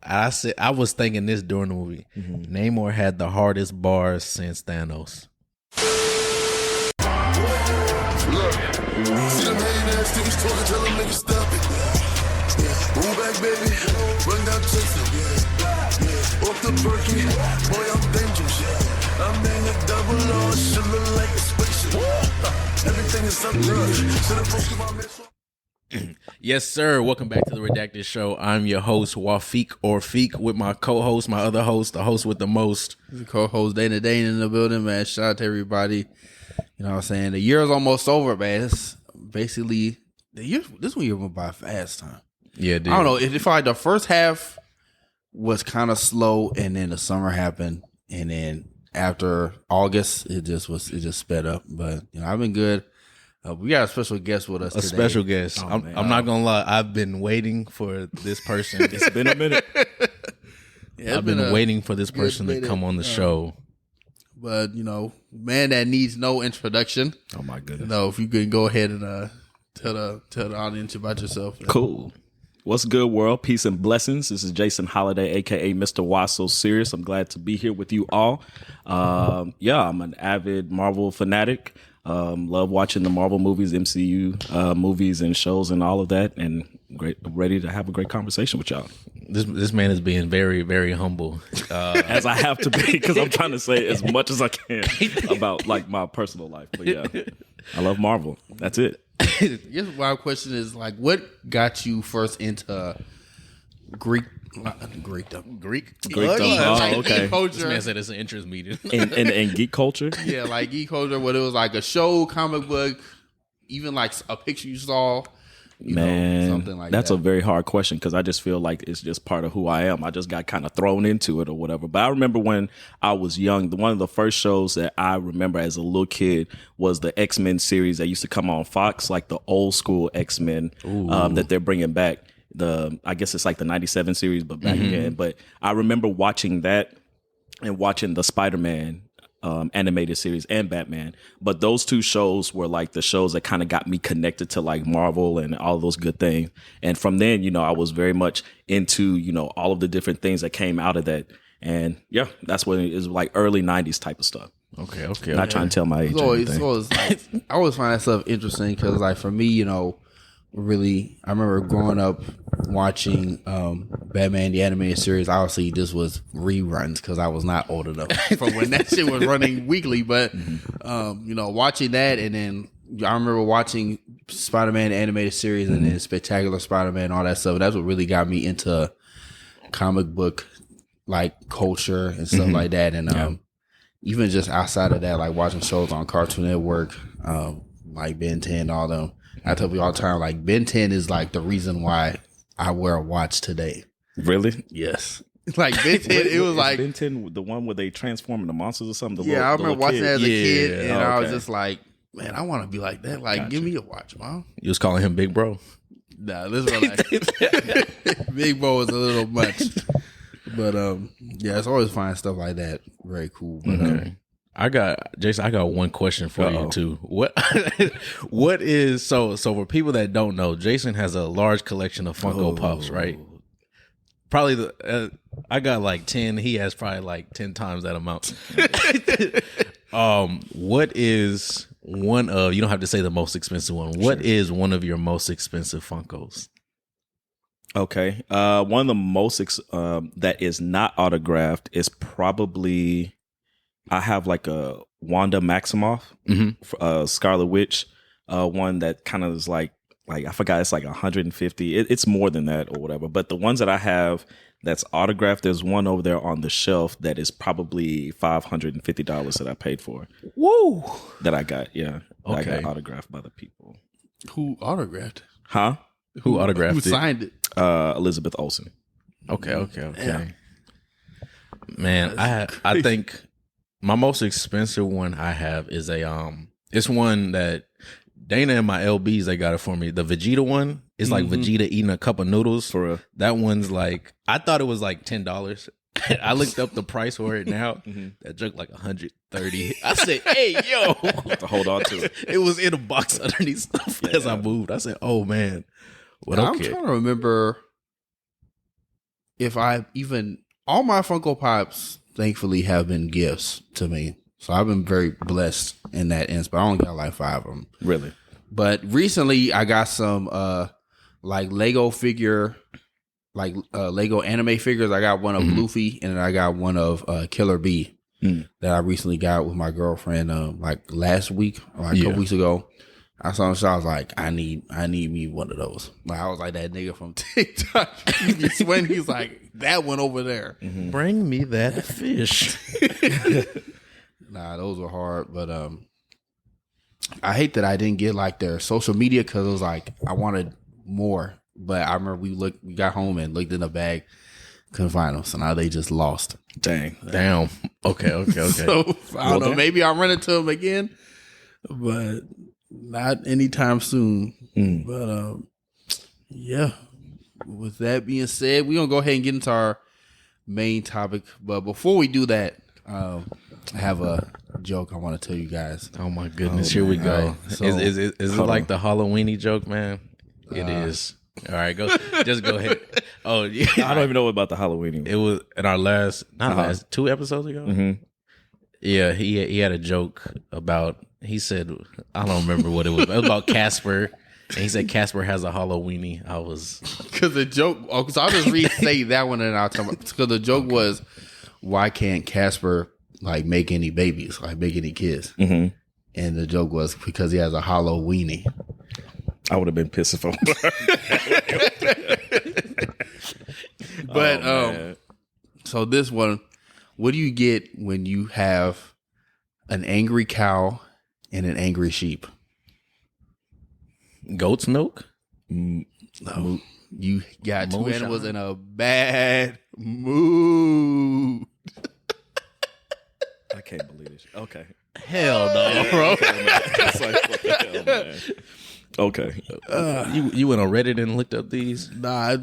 I was thinking this during the movie. Namor had the hardest bars since Thanos. Look, see them hating ass niggas talking, tell them niggas stop it. Move back, baby, run down Texas. Off the Berkey, boy, I'm dangerous. I'm in a double R, shit look like a spaceship. Everything is up there. Should have posted my mess. Yes, sir. Welcome back to the Redacted Show. I'm your host, Feeq or Feeq, with my co-host, my other host, the host with the most. The co-host Dana Dane in the building, man. Shout out to everybody. You know what I'm saying? The year is almost over, man. It's basically the year. This one year went by fast time. Yeah, dude. I don't know. It felt like the first half was kind of slow, and then the summer happened, and then after August, it just sped up. But you know, I've been good. We got a special guest with us today. Special guest. I'm not gonna lie. I've been waiting for this person. It's been a minute. Yeah, I've been waiting for this person to come on the show. But you know, man, that needs no introduction. Oh my goodness. No, if you can go ahead and tell the audience about yourself. Cool. What's good, world? Peace and blessings. This is Jason Holiday, aka Mr. Why So Serious. I'm glad to be here with you all. I'm an avid Marvel fanatic. Love watching the Marvel movies, MCU movies, and shows, and all of that. And ready to have a great conversation with y'all. This man is being very, very humble, as I have to be, because I'm trying to say as much as I can about like my personal life. But yeah, I love Marvel. That's it. I guess my question is like, what got you first into Greek? Greek. Oh, okay. This man said it's an interest meeting. And geek culture. Yeah, like geek culture, whether it was like a show, comic book, even like a picture you saw. Something like that's that. a very hard question because I just feel like it's just part of who I am. I just got kind of thrown into it or whatever. But I remember when I was young, one of the first shows that I remember as a little kid was the X-Men series that used to come on Fox, like the old school X-Men that they're bringing back. I guess it's like the 97 series, but back again. But I remember watching that and watching the Spider-Man animated series and Batman. But those two shows were like the shows that kind of got me connected to like Marvel and all those good things. And from then, you know, I was very much into, you know, all of the different things that came out of that. And yeah, that's what it is, like early 90s type of stuff. Okay. Not trying to tell my age. It's always like, I always find that stuff interesting because like for me, you know, really, I remember growing up watching Batman the animated series. Obviously, this was reruns because I was not old enough for when that shit was running weekly. But you know, watching that, and then I remember watching Spider-Man the animated series, and then Spectacular Spider-Man, all that stuff. That's what really got me into comic book like culture and stuff like that. And even just outside of that, like watching shows on Cartoon Network, like Ben 10, all them. I tell people all the time, like Ben 10 is like the reason why I wear a watch today. Really? Yes. Like Ben 10, it was like Ben 10, the one where they transform into monsters or something. I remember watching that as a kid, and okay. I was just like, man, I want to be like that. Like, give me a watch, mom. You was calling him Big Bro. Nah, let's relax. Big Bro is a little much, but it's always find stuff like that very cool. But I got one question for you too. What is so for people that don't know, Jason has a large collection of Funko Pops, right? Probably I got like 10. He has probably like 10 times that amount. What is one of, you don't have to say the most expensive one. What is one of your most expensive Funkos? Okay. One of the most that is not autographed is probably, I have like a Wanda Maximoff, Scarlet Witch, one that kind of is like I forgot, it's like 150. It's more than that or whatever. But the ones that I have that's autographed, there's one over there on the shelf that is probably $550 that I paid for. Whoa! That I got, yeah. Okay. I got autographed by the people. Who autographed? Huh? Who autographed Who it? signed it? Elizabeth Olsen. Okay. Yeah. Man, I think my most expensive one I have is it's one that Dana and my LBs, they got it for me. The Vegeta one is like Vegeta eating a cup of noodles. For real. That one's like, I thought it was like $10. I looked up the price for it now. That junk like $130. I said, "Hey, yo!" To hold on to it. It was in a box underneath stuff as I moved. I said, "Oh man, what?" I'm trying to remember. if I even all my Funko Pops, thankfully, have been gifts to me. So I've been very blessed in that instance. But I only got like 5 of them. Really? But recently, I got some like Lego figure, like Lego anime figures. I got one of Luffy, and then I got one of Killer Bee that I recently got with my girlfriend like last week or like a couple weeks ago. I saw him, so I was like, I need me one of those. Like I was like that nigga from TikTok. When he's like, that one over there. Bring me that fish. Nah, those were hard, but I hate that I didn't get like their social media because it was like I wanted more. But I remember we got home and looked in the bag, couldn't find them, so now they just lost. Damn. Okay. So I don't know. Maybe I'll run into them again, but not anytime soon. But yeah. With that being said, we're gonna go ahead and get into our main topic. But before we do that, I have a joke I want to tell you guys. Oh my goodness, here we go. Right, so, is it like the Halloweeny joke, man? It is. All right, just go ahead. Oh yeah, I don't even know about the Halloween. It was in our last 2 episodes ago. Yeah, he had a joke about. He said, I don't remember what it was. It was about Casper. And he said Casper has a Halloweeny. I was because the joke. Oh, so I'll just say that one and I'll tell you. Because the joke was, why can't Casper like make any babies, like make any kids? And the joke was because he has a Halloweeny. I would have been pissed if I But so this one, what do you get when you have an angry cow and an angry sheep? goat's milk. No, you got two Moonshine. animals in a bad mood. I can't believe this. Okay. Hell no, bro. It's like, what the hell, man? Okay. You went on Reddit and looked up these. Nah,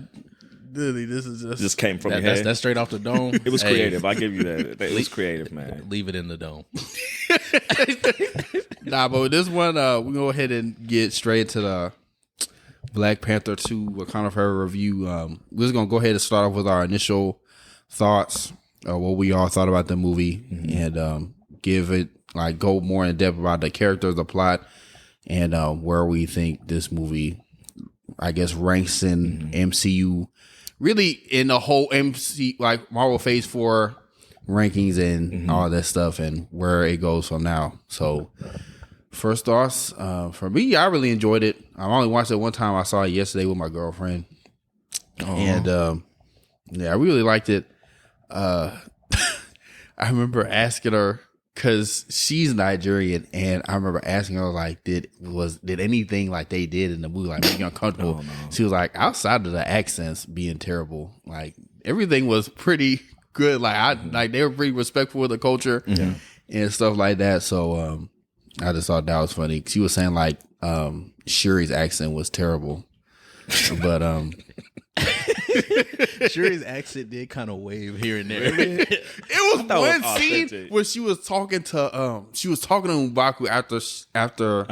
really, this is Just came from your head. That's straight off the dome. It was Hey, creative. I give you that. It was creative, man. Leave it in the dome. Nah, but with this one, we go ahead and get straight to the Black Panther 2 Wakanda Forever review. We're just gonna go ahead and start off with our initial thoughts, what we all thought about the movie, and give it like go more in depth about the characters, the plot, and where we think this movie, I guess, ranks in MCU, really in the whole like Marvel Phase 4 rankings and all that stuff, and where it goes from now. So first thoughts, for me, I really enjoyed it. I only watched it one time. I saw it yesterday with my girlfriend, and yeah, I really liked it. I remember asking her, because she's Nigerian, and I remember asking her, like, did anything like they did in the movie like make you uncomfortable? She was like, outside of the accents being terrible, like everything was pretty good. Like they were pretty respectful of the culture and stuff like that. So I just thought that was funny. She was saying like Shuri's accent was terrible, but Shuri's accent did kind of wave here and there. it was one was scene authentic. where she was talking to M'Baku after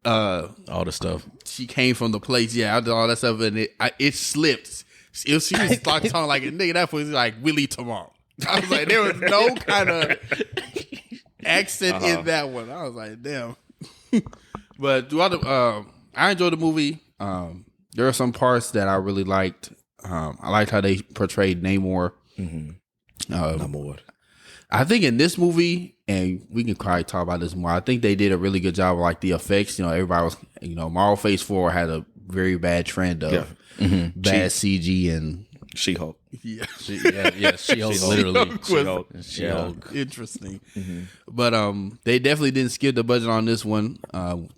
All the stuff. she came from the place. Yeah, after all that stuff, and it slipped. She was like talking like a nigga. That was like Willie tomorrow. I was like, there was no kind of accent in that one. I was like, damn. But throughout I enjoyed the movie. There are some parts that I really liked. I liked how they portrayed Namor. Namor. I think in this movie, and we can probably talk about this more, I think they did a really good job of like the effects. You know, everybody was, Marvel Phase 4 had a very bad trend of bad CG and She-Hulk. She-Hulk literally. She-Hulk. She-Hulk. Interesting. But they definitely didn't skip the budget on this one.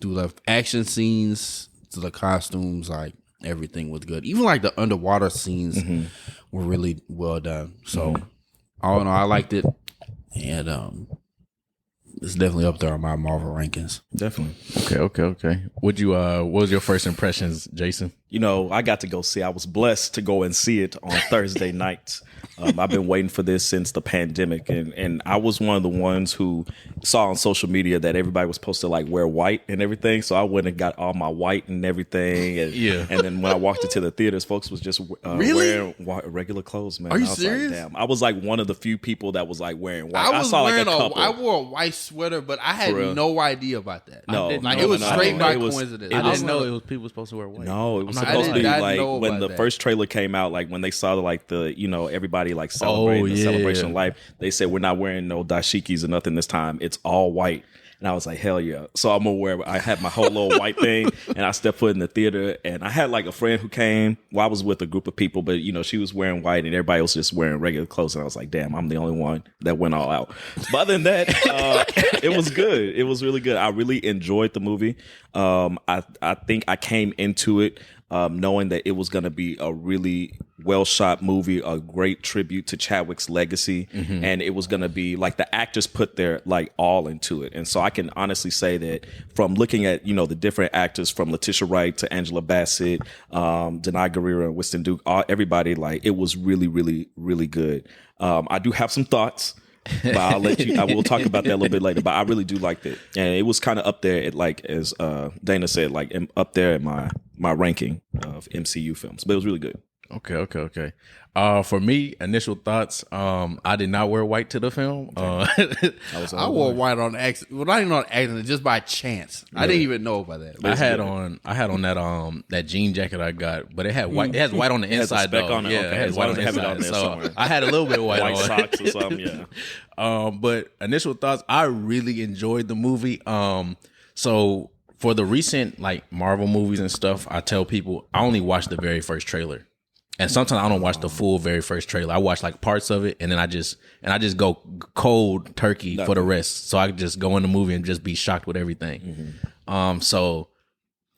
Through the action scenes to the costumes, like everything was good. Even like the underwater scenes were really well done. So all in all, I liked it. And it's definitely up there on my Marvel rankings. Definitely. Okay. What was your first impressions, Jason? I got to go see. I was blessed to go and see it on Thursday night. I've been waiting for this since the pandemic, and I was one of the ones who saw on social media that everybody was supposed to like wear white and everything. So I went and got all my white and everything, and and then when I walked into the theaters, folks was just wearing regular clothes. Man, Are you I was serious? Like, damn, I was like one of the few people that was like wearing white. I saw like a couple. I wore a white sweater, but I had no idea about that. No, it was straight by coincidence. I didn't know it was people supposed to wear white. No, it was supposed to be like when the first trailer came out, like when they saw like the everybody like celebrating the celebration of life. They said we're not wearing no dashikis or nothing this time. It's all white. And I was like, hell yeah. So I'm aware. I had my whole little white thing, and I stepped foot in the theater, and I had like a friend who came. Well, I was with a group of people, but she was wearing white, and everybody was just wearing regular clothes. And I was like, damn, I'm the only one that went all out. But other than that, it was good. It was really good. I really enjoyed the movie. I think I came into it knowing that it was going to be a really well shot movie, a great tribute to Chadwick's legacy, and it was going to be like the actors put their like all into it. And so I can honestly say that from looking at the different actors, from Letitia Wright to Angela Bassett, Denai Guerrero, and Winston Duke, everybody, like it was really, really, really good. I do have some thoughts. But I will talk about that a little bit later. But I really do like it, and it was kind of up there, as Dana said, like up there in my ranking of MCU films. But it was really good. Okay. For me, initial thoughts. I did not wear white to the film. I wore white on accident. Well, not even on accident, just by chance. I didn't even know about that. I had on that jean jacket I got, but it had white. It has white on the inside though. On it. Yeah, okay. it has white on the inside. So I had a little bit of white on. Socks or something. Yeah. But initial thoughts. I really enjoyed the movie. So for the recent like Marvel movies and stuff, I tell people I only watched the very first trailer. And sometimes I don't watch the full very first trailer. I watch like parts of it, and then I just go cold turkey for the rest. So I just go in the movie and just be shocked with everything. So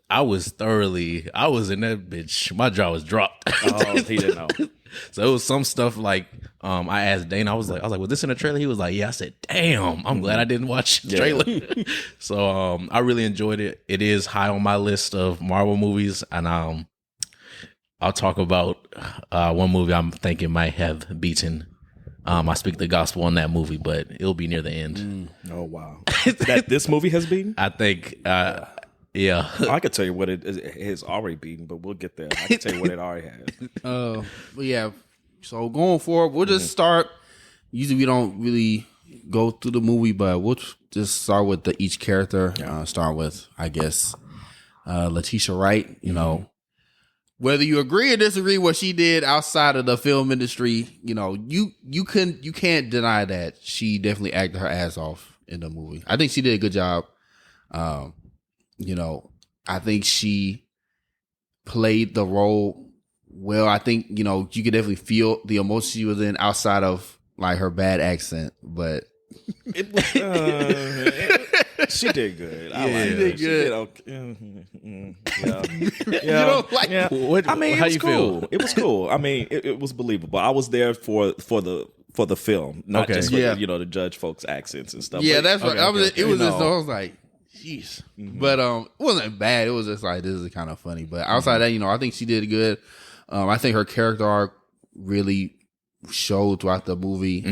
I was in that bitch. My jaw was dropped. Oh, he didn't know. So it was some stuff like I asked Dana. I was like, was this in the trailer? He was like, yeah. I said, damn, I'm glad I didn't watch the trailer. So I really enjoyed it. It is high on my list of Marvel movies, and I'll talk about one movie I'm thinking might have beaten I Speak the Gospel on that movie, but it'll be near the end. Oh, wow. That this movie has beaten? I think, yeah. I could tell you what it has already beaten, but we'll get there. I can tell you what it already has. But yeah, so going forward, we'll just start. Usually we don't really go through the movie, but we'll just start with each character. Start with, I guess, Letitia Wright, whether you agree or disagree what she did outside of the film industry, you can't deny that she definitely acted her ass off in the movie. I think she did a good job. I think she played the role well. I think, you could definitely feel the emotion she was in outside of like her bad accent, but it was, she did good. She did good. She did okay. Yeah. You don't like how you cool. feel? It was cool. I mean, it was believable. I was there for the film, not just for to judge folks' accents and stuff. Yeah, but, that's right. It was just I was like, jeez. But it wasn't bad. It was just like, this is kind of funny. But outside that, I think she did good. I think her character arc really showed throughout the movie.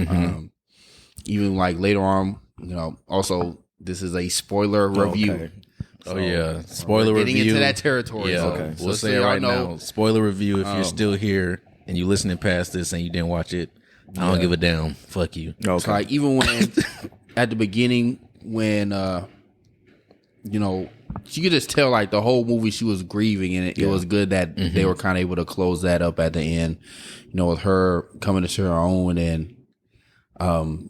Even like later on, also this is a spoiler review. Okay. So, yeah, spoiler getting review. Into that territory. Yeah, okay. We'll say it right now. Spoiler review. If you're still here and you listening past this and you didn't watch it, I don't give a damn. Fuck you. Okay. So like even when at the beginning when she could just tell like the whole movie she was grieving, and it was good that they were kind of able to close that up at the end. With her coming to her own and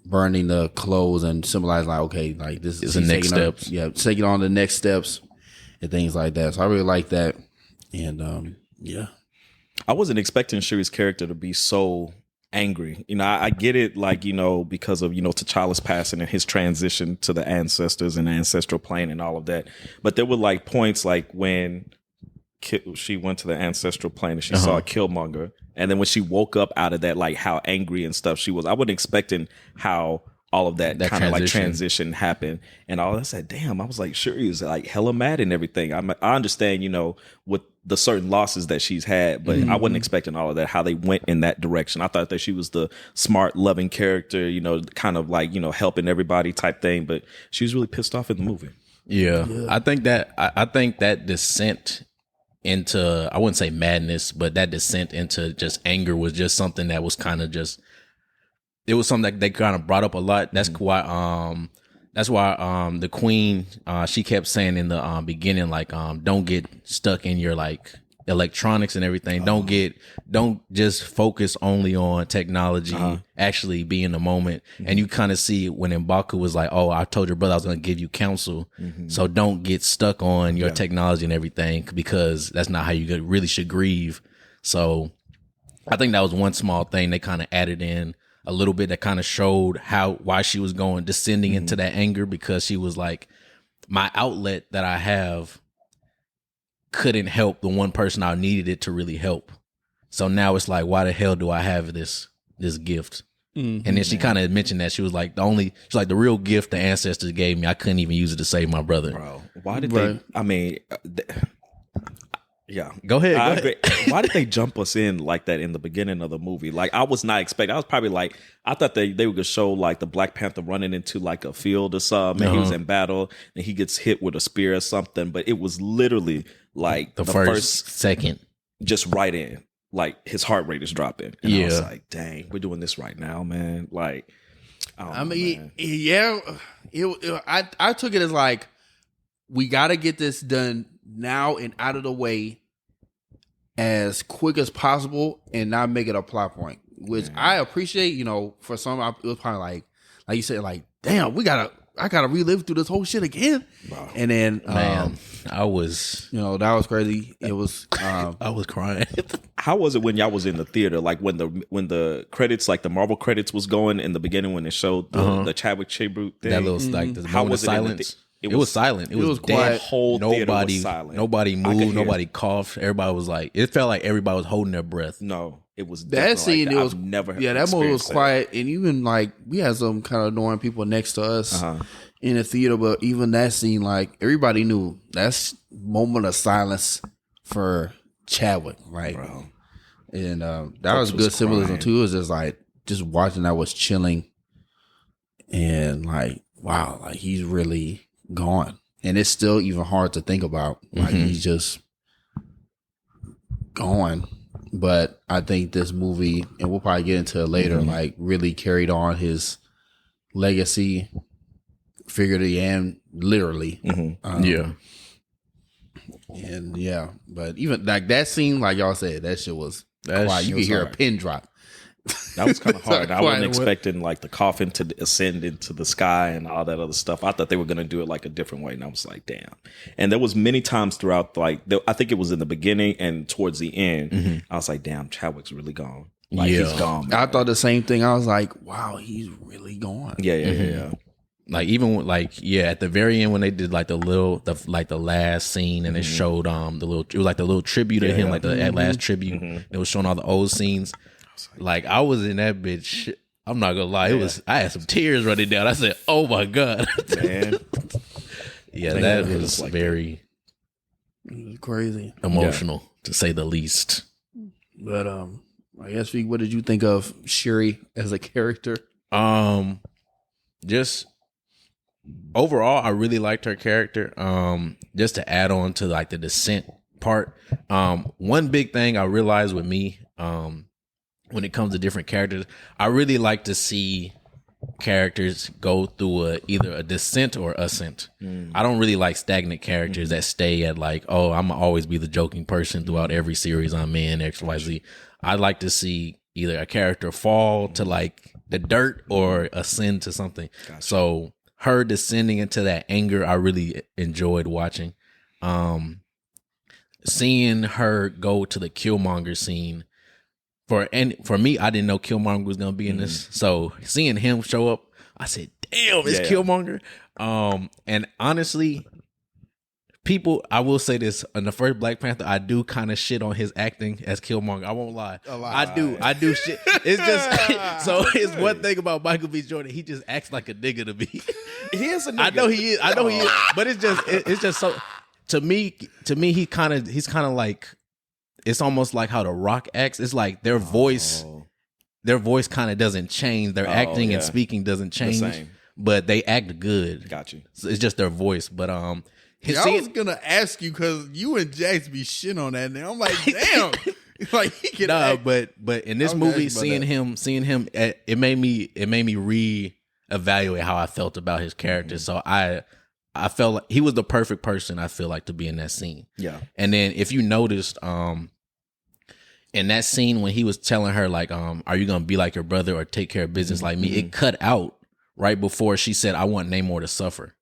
burning the clothes and symbolizing like, okay, like this is the next steps. Taking on the next steps and things like that. So I really like that. And I wasn't expecting Shuri's character to be so angry. I get it, like, because of, T'Challa's passing and his transition to the ancestors and the ancestral plane and all of that. But there were like points like when she went to the ancestral plane and she saw a Killmonger. And then when she woke up out of that, like how angry and stuff she was, I wasn't expecting how all of that kind of like transition happened and all. I said, damn, I was like, Shuri is like hella mad and everything. I understand, you know, with the certain losses that she's had, but I wasn't expecting all of that, how they went in that direction. I thought that she was the smart, loving character, you know, kind of like, you know, helping everybody type thing, but she was really pissed off in the movie. Yeah. I think that descent into, I wouldn't say madness, but that descent into just anger was just something that was kind of just, it was something that they kind of brought up a lot. That's why the queen, she kept saying in the beginning, like, don't get stuck in your like electronics and everything. Don't just focus only on technology, actually be in the moment. And you kind of see when M'Baku was like, oh, I told your brother I was going to give you counsel. So don't get stuck on your technology and everything, because that's not how you really should grieve. So I think that was one small thing they kind of added in a little bit that kind of showed why she was descending into that anger, because she was like, my outlet that I have couldn't help the one person I needed it to really help. So now it's like, why the hell do I have this gift? And then she kind of mentioned that she was like, the real gift the ancestors gave me, I couldn't even use it to save my brother. Bro, why did they? I mean, yeah, go ahead. Why did they jump us in like that in the beginning of the movie? Like, I was not expecting. I was probably like, I thought they were gonna show like the Black Panther running into like a field or something, and he was in battle and he gets hit with a spear or something. But it was literally like the first second, just right in, like his heart rate is dropping. And I was like, dang, we're doing this right now, man. Like, I took it as like, we got to get this done now and out of the way as quick as possible and not make it a plot point, which I appreciate. You know, for some, it was probably like you said, like, damn, I gotta relive through this whole shit again. Wow. And then, I was, you know, that was crazy. It was, I was crying. How was it when y'all was in the theater? Like when the credits, like the Marvel credits was going in the beginning when it showed the Chadwick tribute thing. That little like the how was silence. It was silent. It was quiet. Whole nobody was silent. Nobody moved. Nobody coughed. Everybody was like, it felt like everybody was holding their breath. No, it was that scene. Like it was never. That movie was quiet, and even like we had some kind of annoying people next to us in the theater. But even that scene, like everybody knew that's moment of silence for Chadwick, right? Bro. And that was good symbolism too. It was just like watching that was chilling, and like wow, like he's really gone, and it's still even hard to think about. Like he's just gone. But I think this movie, and we'll probably get into it later, like really carried on his legacy, figuratively and literally. But even like that scene, like y'all said, that shit was quiet. You could hear a pin drop. That was kind of hard. I wasn't expecting like the coffin to ascend into the sky and all that other stuff. I thought they were going to do it like a different way, and I was like, damn. And there was many times throughout, like I think it was in the beginning and towards the end. I was like, damn, Chadwick's really gone. Like he's gone. Man. I thought the same thing. I was like, wow, he's really gone. Yeah. Like even like at the very end when they did like the last scene and it showed it was like the little tribute to him, like the last tribute. It was showing all the old scenes. Like I was in that bitch. I'm not gonna lie, I had some tears running down. I said, "Oh my god, man!" That was like very it was crazy, emotional to say the least. But I guess Feeq, what did you think of Shuri as a character? Just overall, I really liked her character. Just to add on to like the descent part, one big thing I realized with me, when it comes to different characters, I really like to see characters go through either a descent or ascent. I don't really like stagnant characters that stay at like, oh, I'm gonna always be the joking person throughout every series I'm in, XYZ. I like to see either a character fall to like the dirt or ascend to something. Gotcha. So her descending into that anger, I really enjoyed watching. Seeing her go to the Killmonger scene. For me, I didn't know Killmonger was gonna be in this. So seeing him show up, I said, "Damn, it's Killmonger." And honestly, people, I will say this, in the first Black Panther, I do kind of shit on his acting as Killmonger. I won't lie. I do shit. It's just, so it's one thing about Michael B. Jordan, he just acts like a nigga to me. He is a nigga. I know he is, but it's just so, to me, he's kind of like, it's almost like how The Rock acts. It's like their voice kind of doesn't change. Their acting and speaking doesn't change, but they act good. Got you. So it's just their voice, but I was gonna ask you because you and Jax be shit on that. Now I'm like, damn. Like he can. Nah, act. but in this movie, seeing him, it made me reevaluate how I felt about his character. So I felt like he was the perfect person. I feel like to be in that scene. Yeah. And then if you noticed, in that scene when he was telling her like, are you gonna be like your brother or take care of business like me? It cut out right before she said, I want Namor to suffer.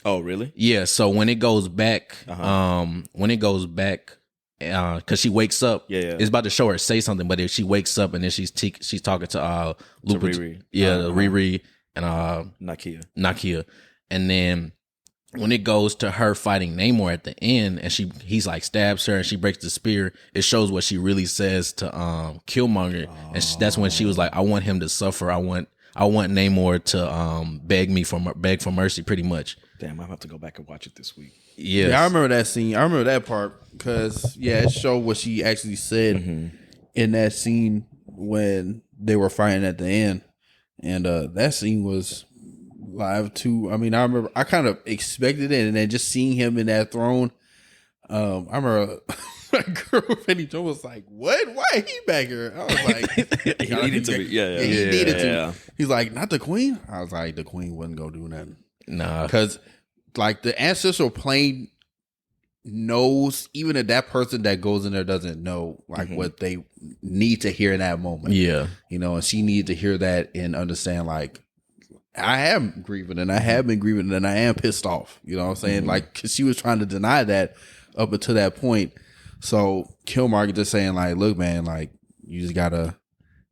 Oh, really? Yeah. So when it goes back, because she wakes up, it's about to show her say something, but if she wakes up and then she's talking to Lupa, Riri. Riri and Nakia, and then when it goes to her fighting Namor at the end, and he's like stabs her and she breaks the spear, it shows what she really says to Killmonger, and that's when she was like, I want him to suffer. I want Namor to beg for mercy, pretty much. Damn, I'll have to go back and watch it this week. Yes. Yeah, I remember that scene. I remember that part because it showed what she actually said in that scene when they were fighting at the end, and that scene was live too. I mean, I remember I kind of expected it, and then just seeing him in that throne. I remember my girlfriend was like, "What? Why he back here?" I was like, "He needed to be." Yeah, he needed to. He's like, "Not the queen." I was like, "The queen wouldn't go do nothing." Nah, because like the ancestral plane knows, even if that person that goes in there doesn't know like what they need to hear in that moment. Yeah, and she needed to hear that and understand like, I am grieving and I have been grieving and I am pissed off. You know what I'm saying? Like, cause she was trying to deny that up until that point. So Killmonger just saying like, look, man, like you just gotta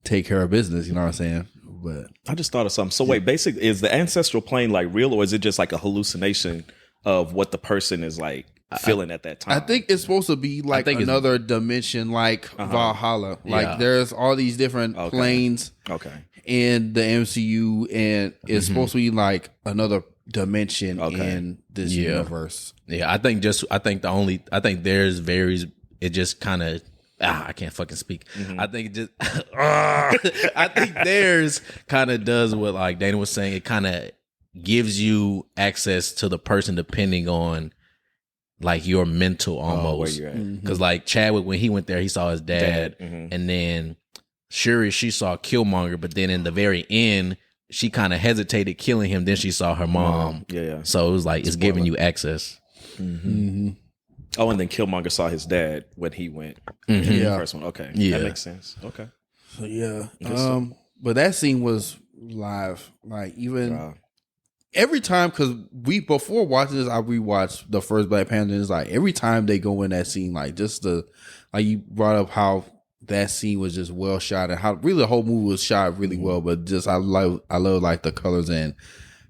take care of business. You know what I'm saying? But I just thought of something. So wait, basically, is the ancestral plane like real, or is it just like a hallucination of what the person is like feeling at that time? I think it's supposed to be like another dimension, like Valhalla. Like there's all these different planes in the MCU, and it's supposed to be like another dimension in this universe. Yeah, I think theirs varies. It just kind of. I can't fucking speak. I think I think theirs kind of does what like Dana was saying. It kind of gives you access to the person depending on like your mental almost. Where you're at. Because like Chadwick, when he went there, he saw his dad. And then Shuri, she saw Killmonger, but then in the very end, she kind of hesitated killing him. Then she saw her mom. Yeah. So it was like, it's giving you access. Oh, and then Killmonger saw his dad when he went. The first one. Okay. Yeah. That makes sense. Okay. So yeah. But that scene was live. Like even every time, because before watching this, I rewatched the first Black Panther. It's like every time they go in that scene, like just like you brought up how that scene was just well shot and how really the whole movie was shot really well. But just I love like the colors and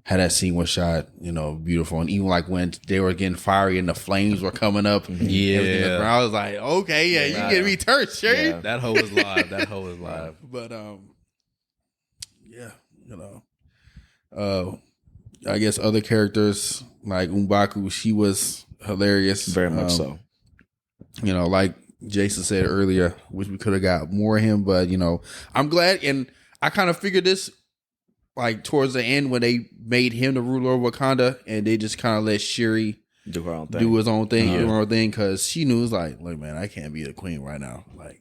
how that scene was shot, beautiful. And even like when they were getting fiery and the flames were coming up. Yeah. I was like, okay, you get me turned, sure. Yeah, that hoe was live. But, I guess other characters like M'Baku, she was hilarious. Very much so. Like Jason said earlier, wish we could have got more of him, but, I'm glad. And I kind of figured this like towards the end when they made him the ruler of Wakanda, and they just kind of let Shuri do her own thing, do his own thing, do her own thing, because she knew it was like, look, man, I can't be the queen right now. Like,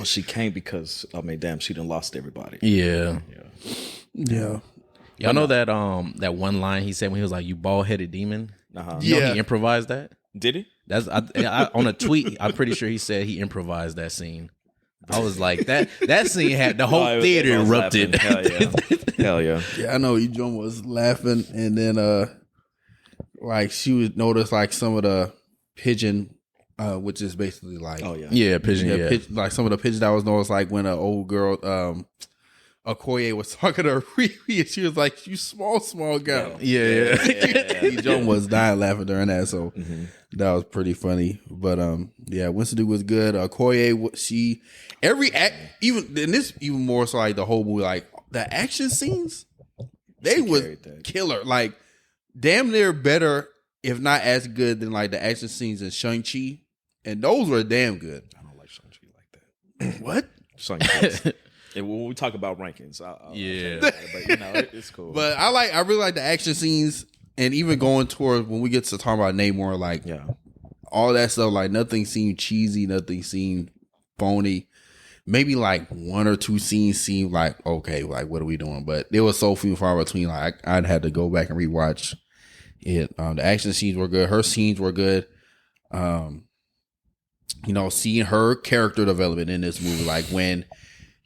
she can't because damn, she done lost everybody. Yeah. Y'all know that that one line he said when he was like, "You bald headed demon." He improvised that. Did he? That's I on a tweet. I'm pretty sure he said he improvised that scene. I was like, that scene had the whole theater erupted. Hell yeah. Yeah, I know John was laughing, and then like she would notice like some of the pigeon, which is basically like pigeon. like some of the pigeon that was noticed, like when an old girl Okoye was talking to Riri, and she was like, "You small girl." Yeah. John was dying laughing during that, so that was pretty funny. But yeah, Winston Duke was good. Okoye, she even more so like the whole movie, like the action scenes, they was killer. Like damn near better, if not as good than like the action scenes in Shang-Chi, and those were damn good. I don't like Shang-Chi like that. What? Shang-Chi. And when we talk about rankings, I'll but you know, it's cool. But I really like the action scenes, and even going toward when we get to talk about Namor, like all that stuff, like nothing seemed cheesy, nothing seemed phony. Maybe like one or two scenes seemed like okay, like what are we doing? But there was so few and far between. Like I'd had to go back and rewatch it. The action scenes were good. Her scenes were good. You know, seeing her character development in this movie, like when.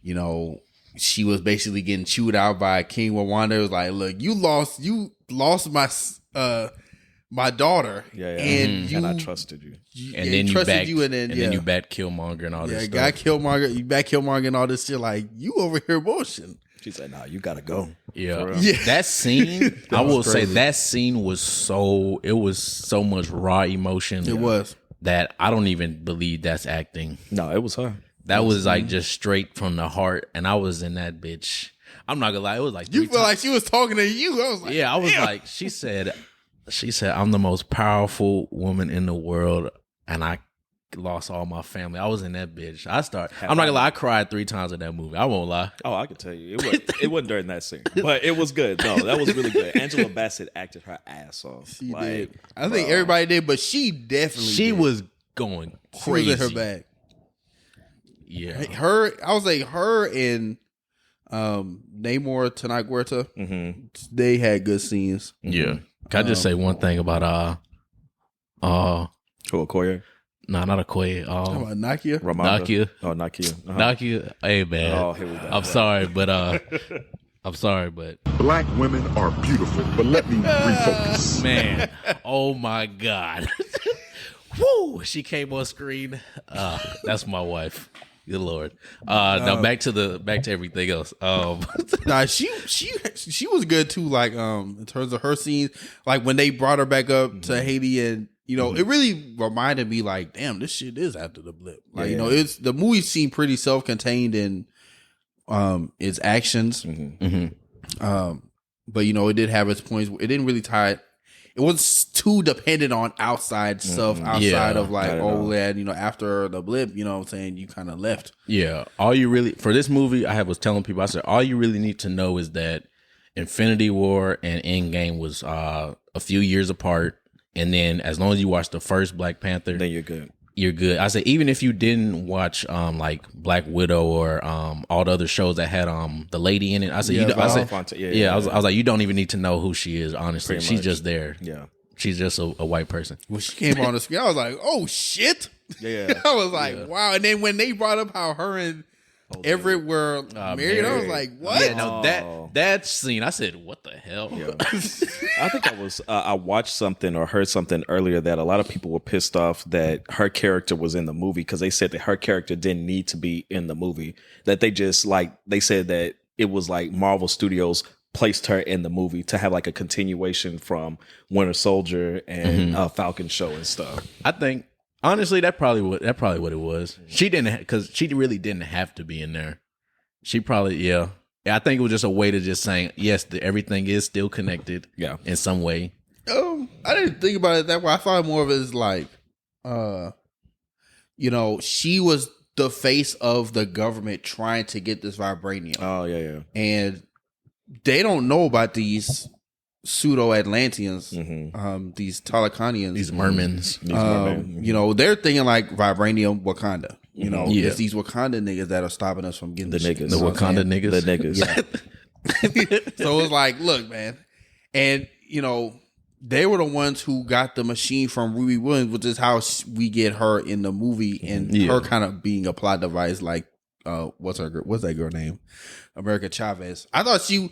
You know, she was basically getting chewed out by King Wakanda. It was like, look, you lost my daughter, and I trusted you, and then you back Killmonger and all this stuff. Got Killmonger, you back Killmonger and all this shit. Like you over here bullshitting. She said, "Nah, you gotta go." Yeah. That scene, I will say, that scene was so much raw emotion. It was that I don't even believe that's acting. No, it was her. That was like just straight from the heart, and I was in that bitch. I'm not gonna lie, it was like you feel like she was talking to you. I was like, yeah, I was like, she said, I'm the most powerful woman in the world, and I lost all my family. I was in that bitch. I'm not gonna lie, I cried 3 times in that movie. I won't lie. Oh, I can tell you, it wasn't during that scene, but it was good. No, that was really good. Angela Bassett acted her ass off. She did. I think everybody did, but she definitely was going crazy. She was in her bag. Yeah, I would say her and Namor Tanaguerta, they had good scenes. Yeah, can I just say one thing about Okoye? How No, not Okoye. about Nakia? Nakia. Oh, Nakia. Nakia. Hey man. Oh, here we go. I'm sorry, but Black women are beautiful, but let me refocus. Man, oh my God. Woo! She came on screen. That's my wife. Good Lord. Now back to everything else. Nah, she was good too. Like in terms of her scenes, like when they brought her back up to Haiti, and you know, it really reminded me like, damn, this shit is after the blip. Like you know, it's the movie seemed pretty self-contained in its actions. But you know, it did have its points. It didn't really tie it. It was too dependent on outside stuff, outside of like, lad, you know, after the blip, you know what I'm saying, you kind of left. Yeah. All you really, for this movie, was telling people, I said, all you really need to know is that Infinity War and Endgame was a few years apart. And then as long as you watch the first Black Panther, then you're good. You're good. I said, even if you didn't watch like Black Widow or all the other shows that had the lady in it, I said, I was like, you don't even need to know who she is. Honestly, Pretty she's much. just there. Yeah, she's just a white person. When she came on the screen, I was like, oh shit. Yeah, I was like, wow. And then when they brought up how her and Everett were married, I was like, what? Yeah, no, that scene, I said, what the hell? Yeah. I think I watched something or heard something earlier that a lot of people were pissed off that her character was in the movie because they said that her character didn't need to be in the movie. That they just they said that it was like Marvel Studios placed her in the movie to have like a continuation from Winter Soldier and Falcon show and stuff. I think honestly, that's probably what it was. She didn't, because she really didn't have to be in there. She probably, I think it was just a way to just saying, yes, everything is still connected, in some way. I didn't think about it that way. I thought more of it as like, you know, she was the face of the government trying to get this vibranium. Oh yeah, and they don't know about these pseudo-Atlanteans, these Talakanians, these mermans. You know, they're thinking like vibranium Wakanda. You know, it's these Wakanda niggas that are stopping us from getting the niggas. The Wakanda niggas. The niggas. So it was like, look, man. And, you know, they were the ones who got the machine from Ruby Williams, which is how we get her in the movie, and her kind of being a plot device like, what's that girl name? America Chavez. I thought she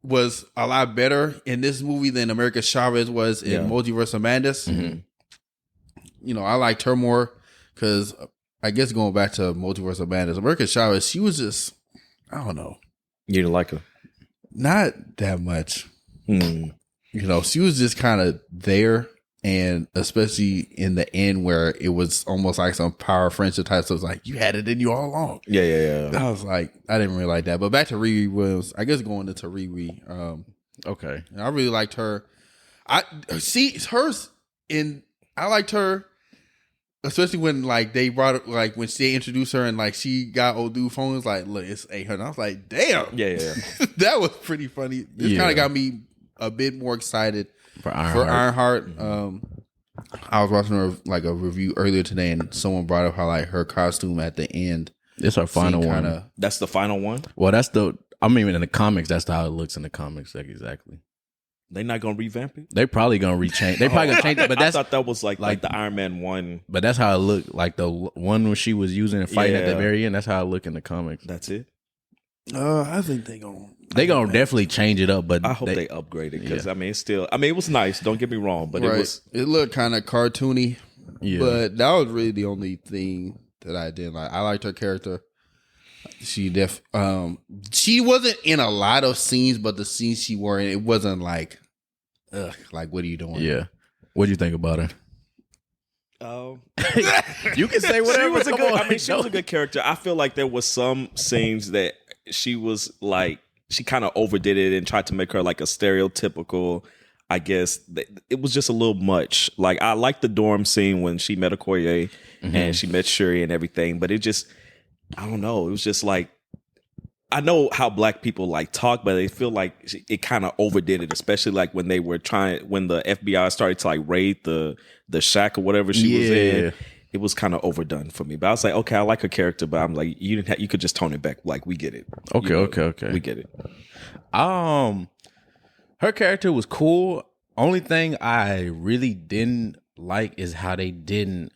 was a lot better in this movie than America Chavez was in Multiverse of Madness. You know, I liked her more because I guess going back to Multiverse of Madness, America Chavez, she was just, I don't know. You didn't like her? Not that much. You know, she was just kind of there, and especially in the end where it was almost like some power friendship type. So it was like, you had it in you all along. Yeah. I was like, I didn't really like that. But back to Riri Williams, I guess going into Riri, Okay. I really liked her. I liked her, especially when like they brought it, like when they introduced her and like she got old dude phone. It was like, look, it's 800. I was like, damn. Yeah. That was pretty funny. This kind of got me a bit more excited for Ironheart. I was watching a review earlier today, and someone brought up how like her costume at the end. It's her final one. That's the final one. Well, I mean, in the comics, that's how it looks in the comics. Like, exactly. They not gonna revamp it. They probably gonna rechange. They probably gonna change it. But I thought that was like the Iron Man one. But that's how it looked. Like the one when she was using and fighting at the very end. That's how it looked in the comics. That's it. I think they gonna definitely change it up. But I hope they upgrade it because I mean, it's still. I mean, it was nice. Don't get me wrong, but it looked kind of cartoony. Yeah. But that was really the only thing that I didn't like. I liked her character. She wasn't in a lot of scenes, but the scenes she were in, it wasn't like, like what are you doing? Yeah. What do you think about her? You can say whatever. She was a good character. I feel like there was some scenes that she was like, she kind of overdid it and tried to make her like a stereotypical. I guess it was just a little much. Like I liked the dorm scene when she met Okoye and she met Shuri and everything, but it just, I don't know. It was just like, I know how black people like talk, but they feel like it kind of overdid it, especially like when they were when the FBI started to like raid the shack or whatever she was in. It was kind of overdone for me. But I was like, okay, I like her character, but I'm like, you could just tone it back. Like we get it. Okay. We get it. Her character was cool. Only thing I really didn't like is how they didn't,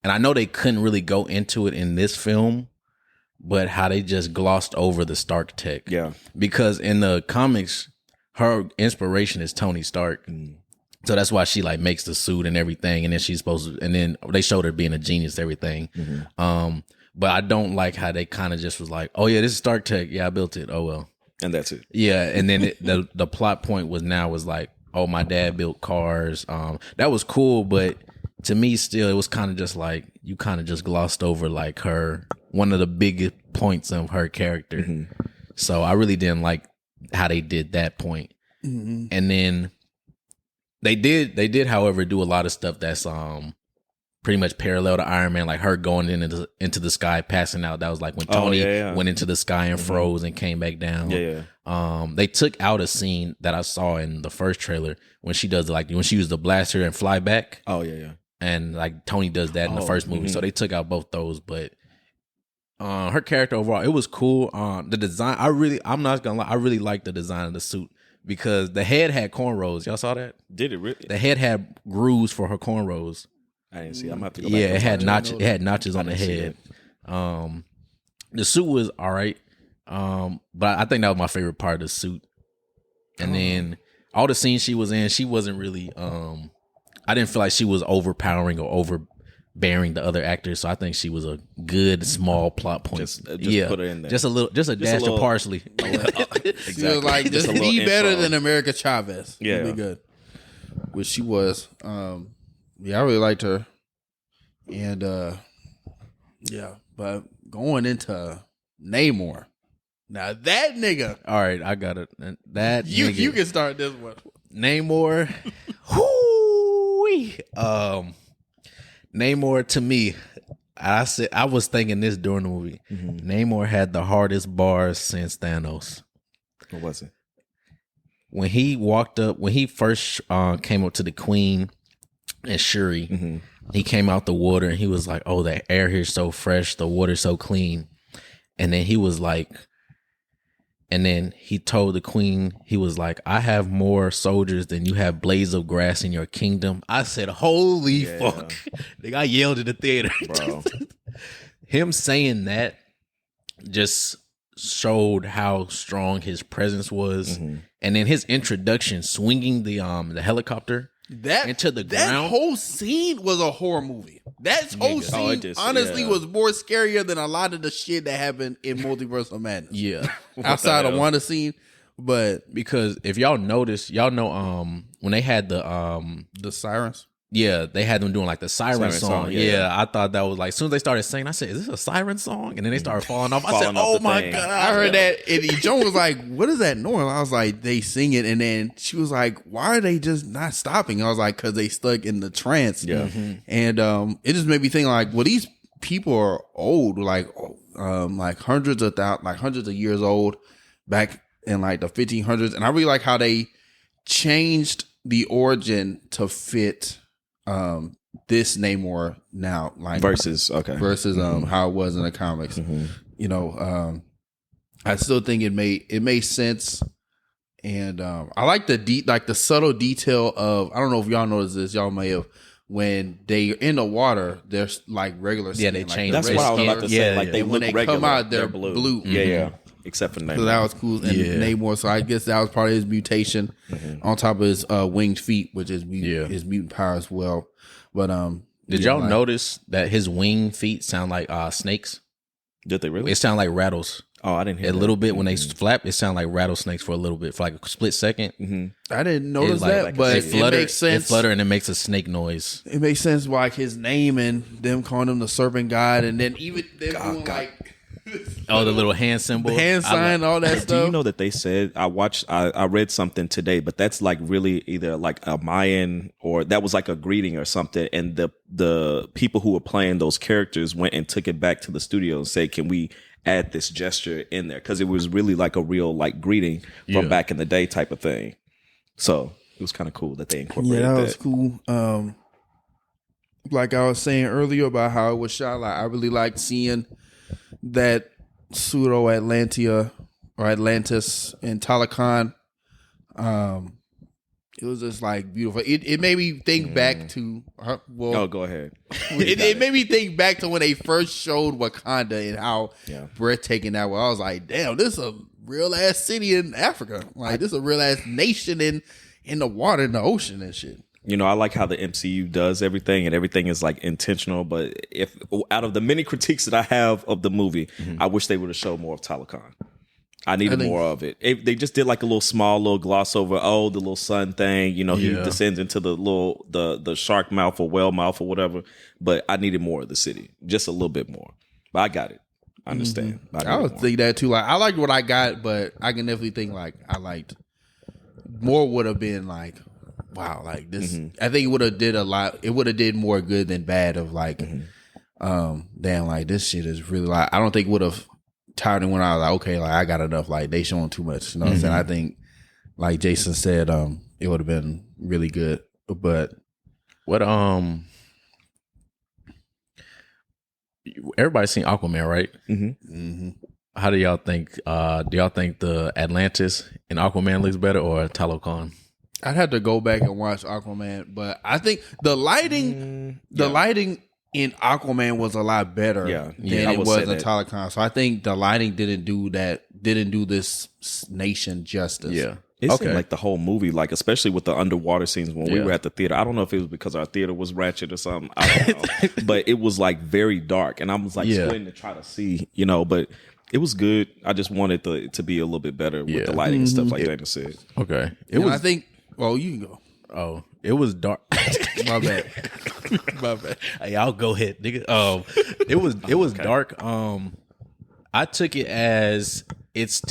and I know they couldn't really go into it in this film, but how they just glossed over the Stark tech. Yeah. Because in the comics, her inspiration is Tony Stark. So that's why she like makes the suit and everything. And then she's supposed to, and then they showed her being a genius, everything. But I don't like how they kind of just was like, oh yeah, this is Stark tech. Yeah, I built it. Oh well. And that's it. Yeah. And then the plot point was like, oh, my dad built cars. That was cool. But to me still, it was kind of just like, you kind of just glossed over like one of the biggest points of her character. So I really didn't like how they did that point. And then they did, however, do a lot of stuff that's pretty much parallel to Iron Man, like her going into the sky, passing out. That was like when Tony went into the sky and froze and came back down. They took out a scene that I saw in the first trailer when she does when she used the blaster and fly back. And like Tony does that in the first movie. So they took out both those, but her character overall, it was cool. The design, I'm not gonna lie, I really liked the design of the suit because the head had cornrows. Y'all saw that? Did it really? The head had grooves for her cornrows. I didn't see. I'm gonna have to go back. It had notches. It had notches on the head. The suit was all right, but I think that was my favorite part of the suit. And then all the scenes she was in, she wasn't really. I didn't feel like she was overpowering or overbearing the other actors. So I think she was a good small plot point. Just put her in there. Just a dash of parsley. Exactly. She was like just be better than America Chavez. Yeah, be good. Which she was. Yeah, I really liked her. And but going into Namor. Now that nigga. All right, I got it. That you can start this one. Namor. Namor to me, I was thinking this during the movie. Namor had the hardest bars since Thanos. What was it? When he first came up to the Queen and Shuri, he came out the water and he was like, "Oh, the air here's so fresh, the water's so clean." And then he was like, and then he told the Queen, he was like, "I have more soldiers than you have blades of grass in your kingdom." I said, "Holy fuck!" Like, I yelled in the theater. Bro. Him saying that just showed how strong his presence was, and then his introduction, swinging the helicopter into the ground. That whole scene was a horror movie. That whole scene honestly yeah. was more scarier than a lot of the shit that happened in Multiverse of Madness. Yeah. Outside of Wanda scene, but Because if y'all notice, y'all know when they had the sirens. yeah, they had them doing like the siren song. yeah. Yeah, I thought that was like, as soon as they started singing, I said, is this a siren song? And then they started falling off. I said, Falling off oh the my thing. God. I heard that, and Joan was like, "What is that noise?" I was like, "They sing it," and then she was like, "Why are they just not stopping?" I was like, "Cause they stuck in the trance." Yeah. And it just made me think like, well, these people are old, like hundreds of years old, back in like the 1500s, and I really like how they changed the origin to fit this Namor now, like versus how it was in the comics. You know, I still think it made sense, and I like the subtle detail of, I don't know if y'all noticed this, y'all may have, when they in the water, there's like regular skin. Yeah, they like change. That's what I was about to say. Yeah, like yeah. they when look they regular, come out, they're blue. Yeah, yeah. Except for So Namor. that was cool. And Namor, so I guess that was part of his mutation on top of his winged feet, which is his mutant power as well. But Did y'all notice that his wing feet sound like snakes? Did they really? It sound like rattles. Oh, I didn't hear A little bit when they flap. It sound like rattlesnakes for a little bit, for like a split second. I didn't notice like- that, like but it flutter, makes sense. It flutter and it makes a snake noise. It makes sense, like his name and them calling him the Serpent God, and then even them doing like Oh, the little hand symbol, hand sign, all that Do stuff. you know that they said, I read something today, but that's like really either like a Mayan or that was like a greeting or something, and the people who were playing those characters went and took it back to the studio and said, can we add this gesture in there? Because it was really like a real like greeting from back in the day type of thing. So it was kind of cool that they incorporated Yeah, that. that was cool. Like I was saying earlier about how it was shot, like I really liked seeing that pseudo Atlantia or Atlantis in Talokan. It was just like beautiful. It made me think back to Go ahead. it made me think back to when they first showed Wakanda and how breathtaking that was. I was like, damn, this is a real ass city in Africa. Like this is a real ass nation in the water, in the ocean and shit. You know, I like how the MCU does everything, and everything is like intentional. But if out of the many critiques that I have of the movie, I wish they would have showed more of Talokan. I needed more of it. They just did like a little gloss over, the little sun thing. You know, he descends into the little the shark mouth or whale mouth or whatever. But I needed more of the city, just a little bit more. But I got it. I understand. I would think that too. Like I liked what I got, but I can definitely think like I liked more. Would have been like, wow, like this. I think it would have did a lot. It would have did more good than bad. Of like, damn, like this shit is really like. I don't think it would have tired and when I was like, okay, like I got enough. Like they showing too much. You know what I'm saying? I think, like Jason said, it would have been really good. But what everybody's seen Aquaman, right? How do y'all think? Do y'all think the Atlantis in Aquaman looks better or Talokan? I'd have to go back and watch Aquaman, but I think the lighting, lighting in Aquaman was a lot better than it was in Talokan. So I think the lighting didn't do this nation justice. Yeah. It seemed like the whole movie, like especially with the underwater scenes when we were at the theater. I don't know if it was because our theater was ratchet or something. I don't know. But it was like very dark, and I was like squinting to try to see, but it was good. I just wanted to be a little bit better with the lighting and stuff, like Dana said. Okay. I think. Well, you can go. Oh, it was dark. My bad. My bad. Hey, I'll go ahead, nigga. It was dark. I took it as it's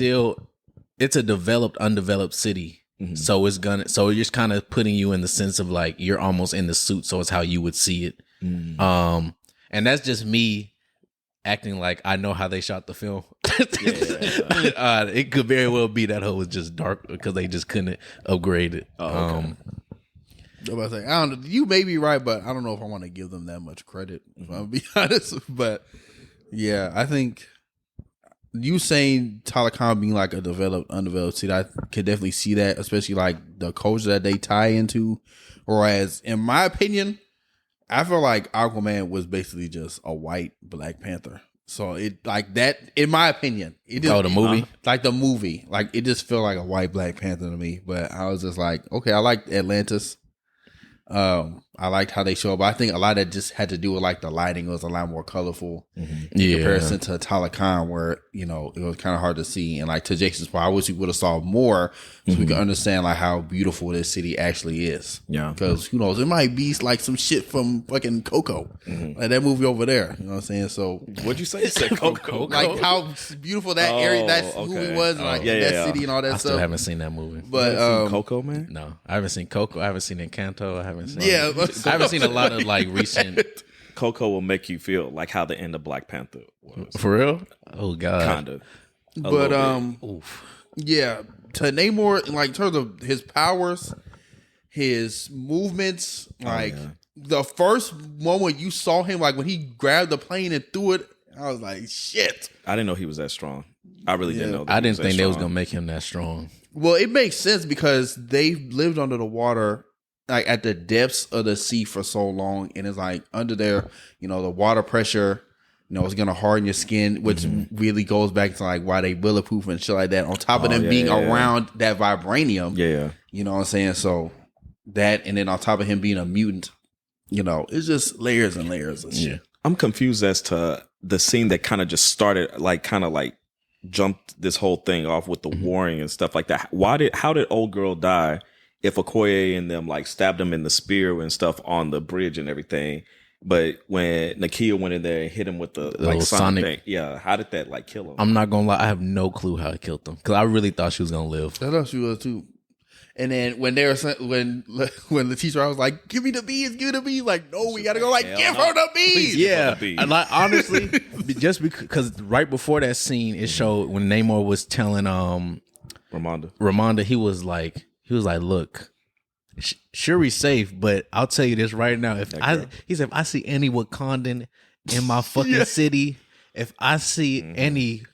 a developed, undeveloped city. So so you're just kind of putting you in the sense of like you're almost in the suit, so it's how you would see it. And that's just me acting like I know how they shot the film. It could very well be that hoe was just dark because they just couldn't upgrade it. I'm about to say, I don't know. You may be right, but I don't know if I want to give them that much credit, if I'm gonna be honest. But yeah, I think you saying Talokan being like a developed, undeveloped city, I could definitely see that, especially like the culture that they tie into. Whereas, in my opinion, I feel like Aquaman was basically just a white Black Panther. So it like that, in my opinion. It just, the movie? Like the movie. Like it just felt like a white Black Panther to me. But I was just like, okay, I like Atlantis. I I liked how they show up. I think a lot of that just had to do with like the lighting. It was a lot more colorful in Yeah. comparison to Talokan, where it was kind of hard to see. And like to Jason's point, I wish we would have saw more so we could understand like how beautiful this city actually is. Yeah. Because who knows, it might be like some shit from fucking Coco, like that movie over there. You know what I'm saying? So What'd you say? You said Coco. like how beautiful that area, that movie was, and like that city and all that I stuff. still haven't seen that movie. But Coco, man. No, I haven't seen Coco. I haven't seen Encanto. I haven't seen. Yeah. I haven't seen a lot of like recent. Coco will make you feel like how the end of Black Panther was. For real? Oh god. Kinda. But Oof. yeah, to Namor, like in terms of his powers, his movements, like the first moment you saw him, like when he grabbed the plane and threw it, I was like, shit. I didn't know he was that strong. I really didn't know that. I didn't think they was gonna make him that strong. Well, it makes sense because they lived under the water, like at the depths of the sea for so long, and it's like under there, the water pressure, it's gonna harden your skin, which really goes back to like why they bulletproof and shit like that. On top of them being around that vibranium, you know what I'm saying? So that, and then on top of him being a mutant, it's just layers and layers of shit. I'm confused as to the scene that kind of just started, like kind of like jumped this whole thing off with the warring and stuff like that. How did old girl die if Okoye and them like stabbed him in the spear and stuff on the bridge and everything? But when Nakia went in there and hit him with the like sonic thing, how did that like kill him? I'm not gonna lie, I have no clue how it killed him because I really thought she was gonna live. I thought she was too. And then when they were when the teacher, I was like, "Give me the bees, give me the bees!" Like, no, we gotta go. Like, give her the bees. Yeah, and like honestly, just because right before that scene, it showed when Namor was telling Ramonda, he was like, "Look, Shuri's safe, but I'll tell you this right now. He said, if I see any Wakandan in my fucking city, if I see any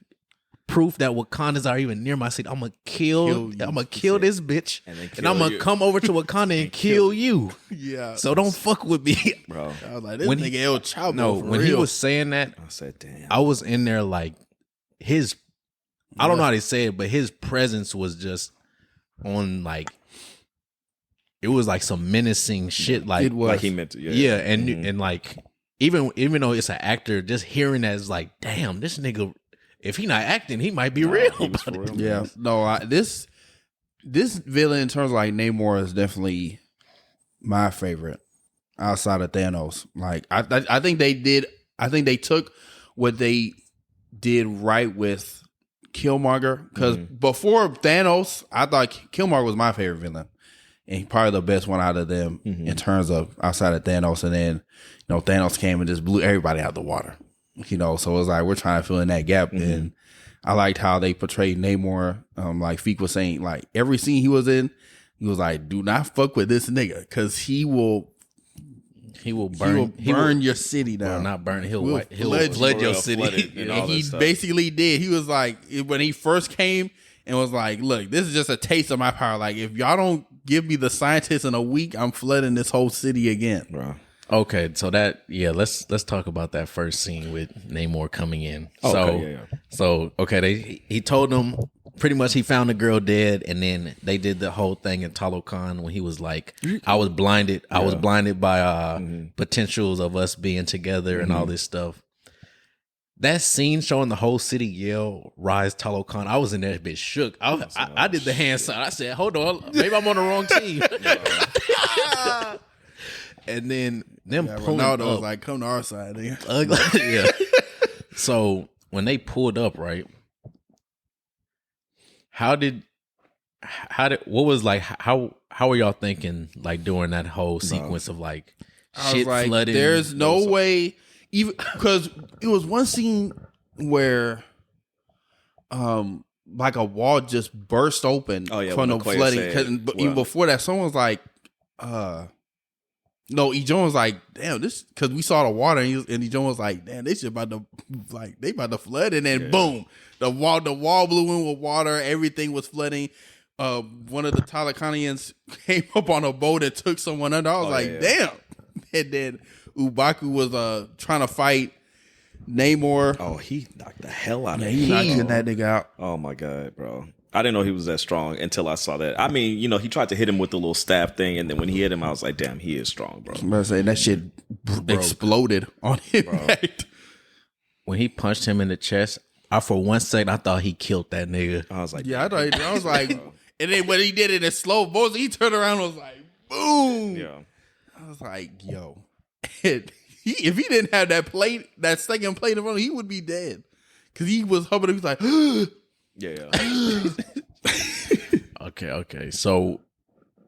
proof that Wakandans are even near my city, I'm gonna kill this bitch, and I'm gonna come over to Wakanda and kill you. Yeah. So don't fuck with me, bro. I was like, this nigga El Chapo. No, when he was saying that, I said, damn. I was in there like his. I don't know how to say it, but his presence was just on like. It was like some menacing shit. Like it was. Like he meant to. Yeah, and like even though it's an actor, just hearing that is like, damn, this nigga. If he not acting, he might be real. Yeah, no, this villain in terms of like Namor is definitely my favorite outside of Thanos. Like I think they did. I think they took what they did right with Killmonger, because before Thanos, I thought Killmonger was my favorite villain, and he probably the best one out of them in terms of outside of Thanos. And then Thanos came and just blew everybody out the water. So it was like we're trying to fill in that gap, and I liked how they portrayed Namor. Like Feeq was saying, like every scene he was in, he was like, "Do not fuck with this nigga, because he will burn your city down. Well, not burn. He'll flood your city." And he basically did. He was like, when he first came and was like, "Look, this is just a taste of my power. Like if y'all don't give me the scientists in a week, I'm flooding this whole city again, bro." Okay, so let's talk about that first scene with Namor coming in. He told them pretty much he found the girl dead, and then they did the whole thing in Talokan when he was like, I was blinded by potentials of us being together and all this stuff. That scene showing the whole city yell "Rise Talokan," I was in that bitch shook. I did the hand sign. I said, hold on, maybe I'm on the wrong team. And then pulling Ronaldo up, was like, "Come to our side, nigga." Yeah. So when they pulled up, right? How were y'all thinking like during that whole sequence of like shit like, flooding? There's no way, even because it was one scene where like a wall just burst open from the flooding. But even before that, someone was like, no, E. Jones was like, damn, this, because we saw the water, and E. Jones was like, damn, they about to flood, and then boom, the wall blew in with water, everything was flooding. One of the Talakanians came up on a boat and took someone under. I was damn. And then M'Baku was trying to fight Namor. Oh, he knocked the hell out of him. He knocked that nigga out. Oh my god, bro. I didn't know he was that strong until I saw that. I mean, you know, he tried to hit him with the little staff thing, and then when he hit him, I was like, damn, he is strong, bro. I'm about to say that shit exploded on impact. When he punched him in the chest, for 1 second I thought he killed that nigga. I was like, yeah, I was like, and then when he did it in slow motion, he turned around and was like, boom. yeah. I was like, yo, if he didn't have that plate, that second plate in front of him, he would be dead. Because he was hubbing, he was like, Yeah. Okay. So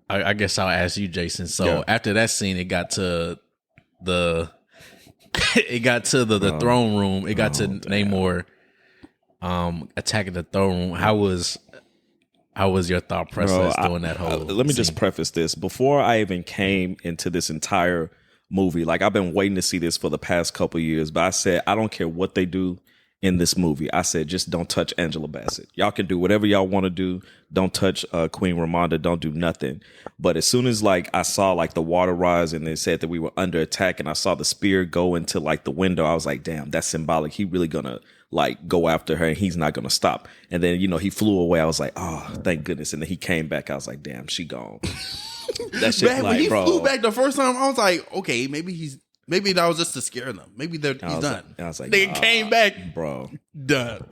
I guess I'll ask you, Jason. So after that scene, it got to the throne room. It got to Namor attacking the throne room. How was your thought process during that whole let me just preface this. Before I even came into this entire movie, like I've been waiting to see this for the past couple of years, but I said, I don't care what they do in this movie. I said, just don't touch Angela Bassett. Y'all can do whatever y'all want to do. Don't touch Queen Ramonda. Don't do nothing. But as soon as like I saw like the water rise and they said that we were under attack and I saw the spear go into like the window, I was like, damn, that's symbolic. He really gonna like go after her and he's not gonna stop. And then, you know, he flew away. I was like, oh, thank goodness. And then he came back. I was like, damn, she gone. That shit, man, like, when he bro. flew back the first time, I was like, okay, maybe that was just to scare them. Maybe he's done. I was like, they came back, bro. done.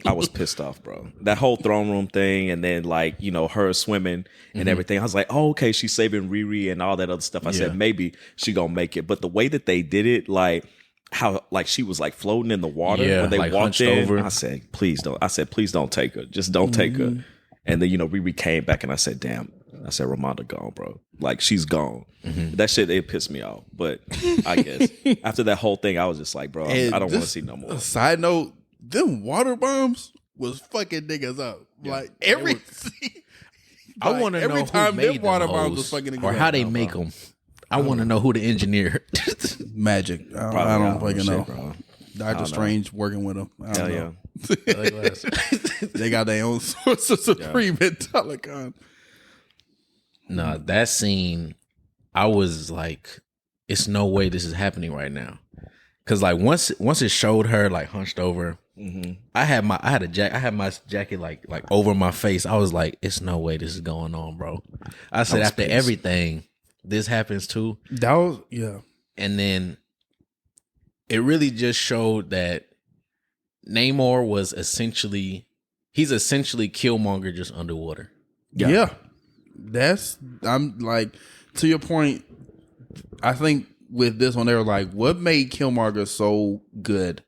I was pissed off, bro. That whole throne room thing, and then like, you know, her swimming and everything. I was like, oh, okay, she's saving Riri and all that other stuff. I said maybe she gonna make it, but the way that they did it, like how like she was like floating in the water when they like walked in. Over. I said, please don't. I said, please don't take her. Just don't take her. And then, you know, Riri came back and I said, damn. I said, Ramonda gone, bro. Like, she's gone. That shit, it pissed me off. But I guess after that whole thing, I was just like, bro, I don't want to see no more. Side note, them water bombs was fucking niggas up. Yeah. Like, I want to know every time who made them water bombs was fucking niggas or how they make them. I want to know who the engineer. Magic. I don't fucking know. Bro. Doctor Strange working with them. I don't know. They got their own source of Supreme and Telecom. No, that scene, I was like, it's no way this is happening right now. Cause like once it showed her like hunched over, I had my jacket like over my face. I was like, it's no way this is going on, bro. I said after everything, this happens too. That was and then it really just showed that Namor was essentially Killmonger just underwater. Yeah. I'm like, to your point, I think with this one, they were like, what made Killmonger so good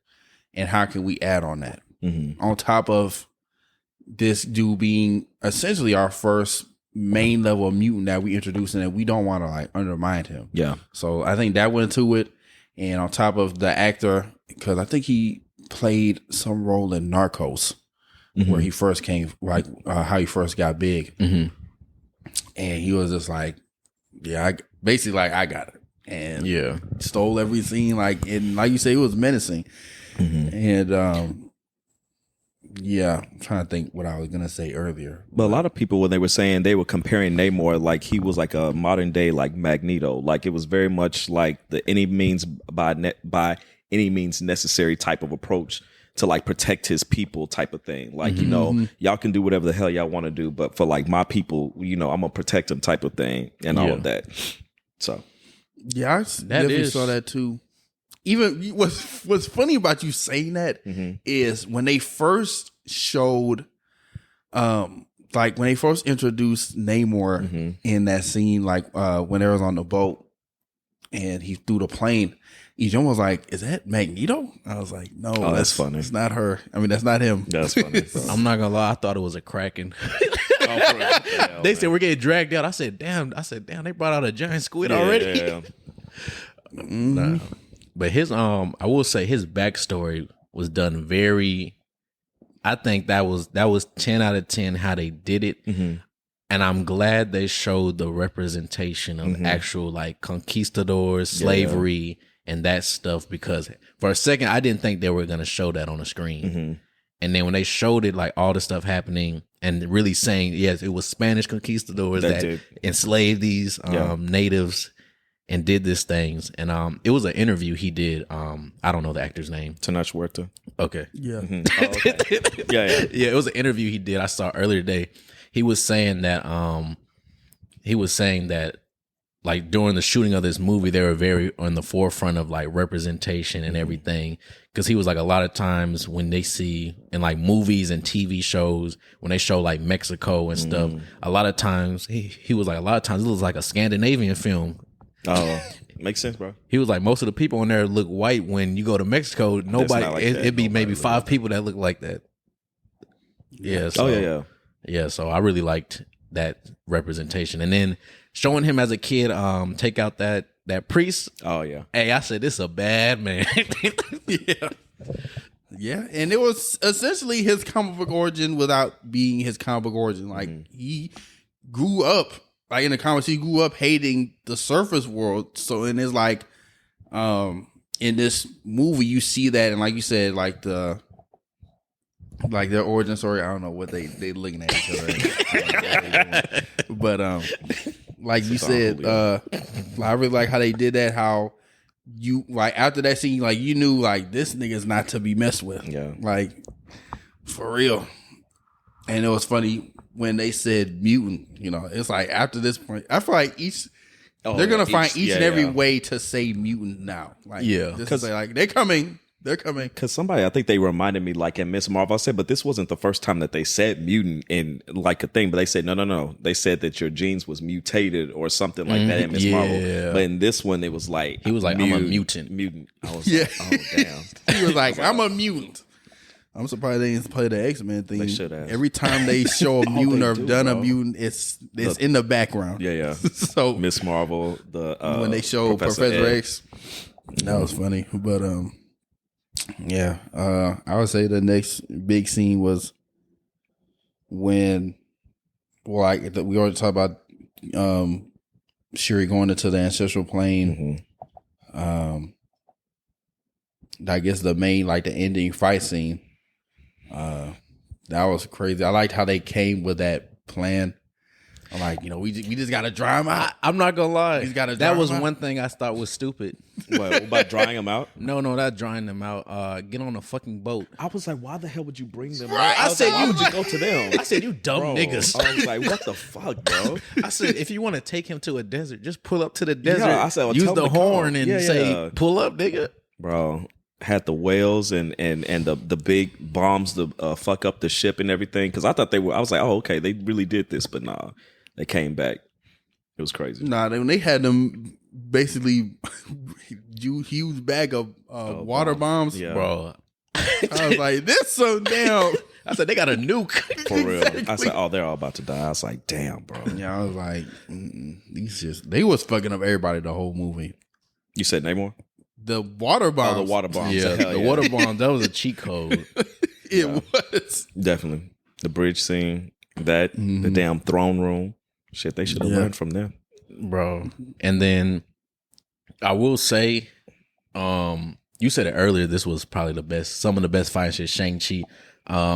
and how can we add on that? On top of this dude being essentially our first main level mutant that we introduced and that we don't want to like undermine him. Yeah. So I think that went into it. And on top of the actor, because I think he played some role in Narcos where he first came, like how he first got big. And he was just like, I got it. And stole every scene. Like, and like you say, it was menacing. And I'm trying to think what I was going to say earlier. But a lot of people, when they were saying, they were comparing Namor like he was like a modern day like Magneto. Like it was very much like the any means by any means necessary type of approach to like protect his people type of thing. Like, you know, y'all can do whatever the hell y'all want to do, but for like my people, you know, I'm gonna protect them type of thing and all of that. So I definitely saw that too. Even what's funny about you saying that is when they first showed, like when they first introduced Namor in that scene, like when they was on the boat and he threw the plane. Ejon was like, "Is that Magneto?" I was like, "No, that's funny. It's not her. I mean, that's not him." That's funny. I'm not gonna lie. I thought it was a Kraken. They said we're getting dragged out. I said, "Damn!" They brought out a giant squid already. Nah. But his I will say his backstory was done very. I think that was 10 out of 10 how they did it, and I'm glad they showed the representation of actual like conquistadors, slavery. And that stuff, because for a second I didn't think they were going to show that on the screen. And then when they showed it, like all the stuff happening and really saying, yes, it was Spanish conquistadors that enslaved these natives. and did this things. And it was an interview he did. I don't know the actor's name. Tenoch Huerta. Okay. Yeah. Oh, okay. Yeah. Yeah, it was an interview he did. I saw earlier today. He was saying that like during the shooting of this movie, they were very on the forefront of like representation and everything. Because he was like, a lot of times when they see in like movies and TV shows, when they show like Mexico and stuff, a lot of times he was like, a lot of times it looks like a Scandinavian film. Oh, makes sense, bro. He was like, most of the people in there look white. When you go to Mexico, nobody, not like it'd be that. maybe Nobody 5 people that look like that. Yeah. So, yeah. So I really liked that representation. And then showing him as a kid, take out that priest. Oh yeah. Hey, I said, this is a bad man. Yeah. Yeah. And it was essentially his comic book origin without being his comic book origin. Like he grew up, like in the comics, he grew up hating the surface world. So in his like, in this movie, you see that, and like you said, like their origin story. I don't know what they looking at each other, but like you said, I really like how they did that. How you like after that scene, like you knew like this nigga's not to be messed with. Yeah, like for real. And it was funny when they said mutant. You know, it's like after this point, I feel like they're gonna find each and every way to say mutant now. Like because like they're coming. They're coming. Because somebody, I think they reminded me, like in Miss Marvel, I said, but this wasn't the first time that they said mutant in like a thing. But they said, no. They said that your genes was mutated or something like that in Miss Marvel. But in this one, it was like, he was like, I'm a mutant. I was like, oh, damn. He was like, I'm a mutant. I'm surprised they didn't play the X-Men thing. They should have. Every time they show a mutant or done a mutant, it's in the background. Yeah. So Miss Marvel, when they show Professor X, that was funny. But yeah, I would say the next big scene was when, we already talked about Shuri going into the ancestral plane. I guess the main, like the ending fight scene, that was crazy. I liked how they came with that plan. I'm like, we just gotta dry him out. I'm not gonna lie. That was one thing I thought was stupid. What, about drying them out? No, not drying them out. Get on a fucking boat. I was like, why the hell would you bring them Right. out? I said, why would you go to them? I said, you dumb niggas. I was like, what the fuck, bro? I said, if you want to take him to a desert, just pull up to the desert. Yeah, I said, well, use tell the him to come. horn and say, pull up, nigga. Bro, had the whales and the big bombs to fuck up the ship and everything. Because I thought I was like, oh, okay, they really did this. But nah, they came back. It was crazy. Nah, when they had them basically huge bag of water bombs, Bro. I was like, this so damn. I said, they got a nuke. For real. I said, oh, they're all about to die. I was like, damn, bro. Yeah, I was like, they was fucking up everybody the whole movie. You said Namor? The water bombs. Oh, the water bombs. Yeah, the water bombs, that was a cheat code. It was. Definitely. The bridge scene, the damn throne room. Shit, they should have learned from them. Bro. And then I will say, you said it earlier, this was probably some of the best fight shit, Shang-Chi.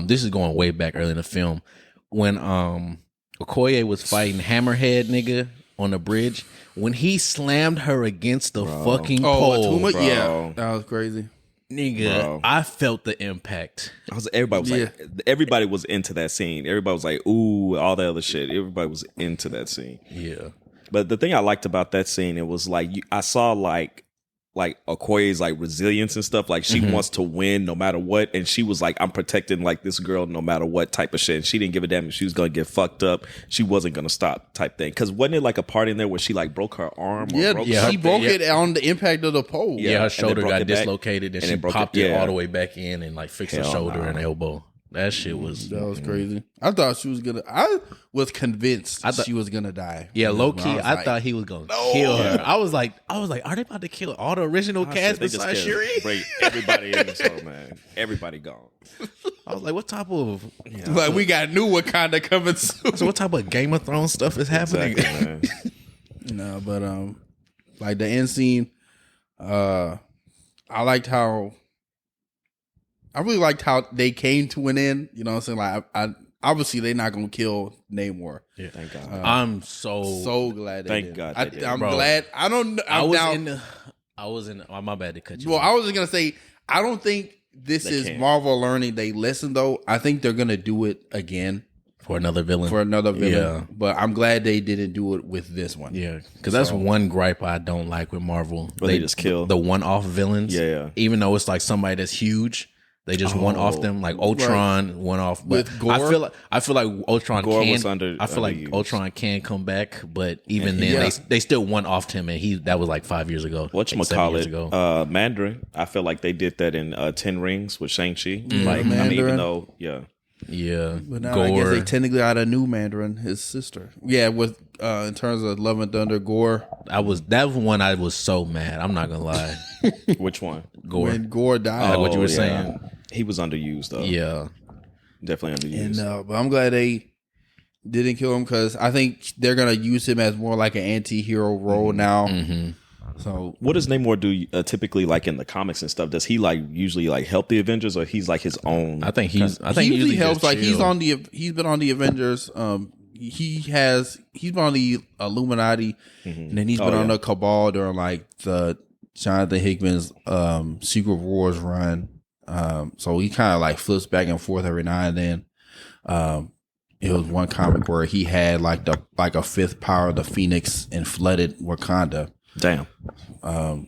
This is going way back early in the film. When Okoye was fighting Hammerhead nigga on the bridge, when he slammed her against the fucking pole. Bro. Yeah, that was crazy. Nigga, bro. I felt the impact. Everybody was into that scene. Everybody was like, ooh, all that other shit. Everybody was into that scene. Yeah. But the thing I liked about that scene, it was like, I saw like Okoye's like resilience and stuff. Like she wants to win no matter what. And she was like, I'm protecting like this girl no matter what type of shit. And she didn't give a damn if she was going to get fucked up. She wasn't going to stop type thing. Cause wasn't it like a part in there where she like broke her arm? She broke it on the impact of the pole. Yeah, her shoulder got dislocated and she popped it all the way back in and like fixed her shoulder and elbow. That shit was... That was crazy. I thought she was going to... I was convinced she was going to die. Yeah, low-key, I thought he was going to kill her. I was like, are they about to kill all the original cast besides Shuri? Everybody in this whole, man. Everybody gone. I was like, what type of... Like, we got new Wakanda coming soon. So what type of Game of Thrones stuff is happening? Exactly, No, but like the end scene, I liked how... I really liked how they came to an end. You know what I'm saying? Like, obviously they're not gonna kill Namor. Yeah. Thank God. I'm so glad. Thank God. I'm Bro. glad. I don't. I was in. Oh, my bad to cut you. Well, off. I was just gonna say I don't think this They is can't. Marvel learning they lesson though. I think they're gonna do it again for another villain. Yeah. But I'm glad they didn't do it with this one. Yeah, because that's one gripe I don't like with Marvel. But they just kill the one-off villains. Yeah. Even though it's like somebody that's huge, they just one-off them. Like Ultron, one-off. But With Gore? I feel like Ultron Gore can. was I feel like underused. Ultron can come back, but even then, they still one-offed him, and that was like 5 years ago. Whatchamacallit, Mandarin. I feel like they did that in 10 Rings with Shang-Chi. Like, I mean, Mandarin. even though, Yeah, But now Gore. I guess they technically got a new Mandarin, his sister. Yeah, with in terms of Love and Thunder, Gore. that was one I was so mad. I'm not gonna lie. which one? Gore. When Gore died. Like what you were yeah. saying. He was underused, though. Yeah. Definitely underused. And but I'm glad they didn't kill him because I think they're gonna use him as more like an anti-hero role now. Mm-hmm. So What does Namor do typically, like in the comics and stuff? Does he like usually like help the Avengers, or he's like his own? I think he he usually helps. just Like he's chill. he's been on the Avengers. He's been on the Illuminati, and then he's been on the Cabal during like the Jonathan Hickman's Secret Wars run. So he kind of like flips back and forth every now and then. It was one comic where he had like a fifth power of the Phoenix and flooded Wakanda. Damn.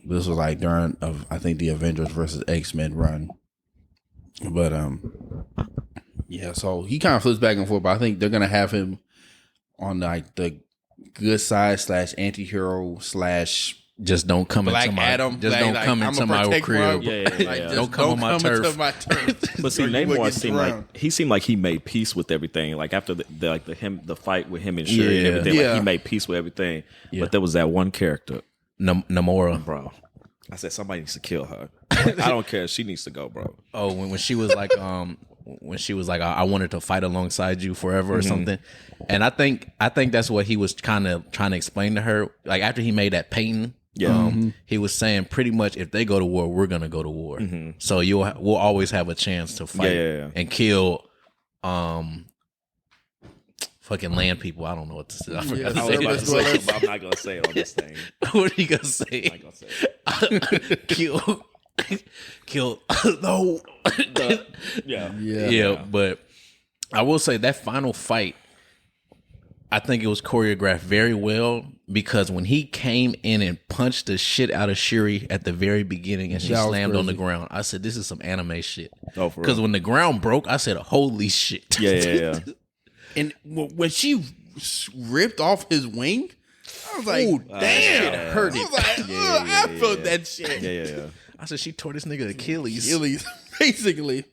This was like during I think the Avengers versus X-Men run. But yeah, so he kind of flips back and forth, but I think they're gonna have him on like the good side / anti-hero / just don't come Black into my Adam. just don't come into my crib. Like, Don't come on my turf. But see, Namor seemed like he made peace with everything. Like after the fight with him and Shuri and everything, like he made peace with everything. Yeah. But there was that one character, Namora. bro. I said somebody needs to kill her. Like, I don't care. She needs to go, bro. Oh, when she was like, I wanted to fight alongside you forever or something, and I think that's what he was kind of trying to explain to her. Like after he made that painting, he was saying pretty much if they go to war, we're gonna go to war. So we'll always have a chance to fight and kill, fucking land people. I don't know what to say. I forgot to I was say about it. to say it, but I'm not gonna say it on this thing. What are you gonna say? I'm not gonna say it. kill no. Yeah, but I will say that final fight, I think it was choreographed very well because when he came in and punched the shit out of Shuri at the very beginning and she That was slammed on the crazy. ground, I said, this is some anime shit. Oh, for real. Because when the ground broke, I said, holy shit. Yeah. And when she ripped off his wing, I was like, damn, yeah. hurt it. I was like, I felt that shit. Yeah. I said, she tore this nigga Achilles. Basically.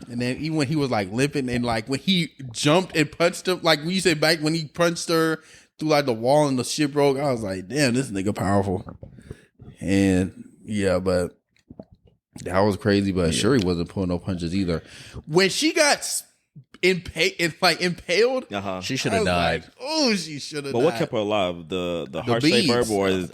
And then even when he was like limping and like when he jumped and punched him, like when you say back when he punched her through like the wall and the shit broke, I was like, damn, this nigga powerful. And yeah, but that was crazy. But Shuri wasn't pulling no punches either. When she got impaled, She should I have was died. like, oh, she should have But died. what kept her alive? The heart-shaped beads. herb or I the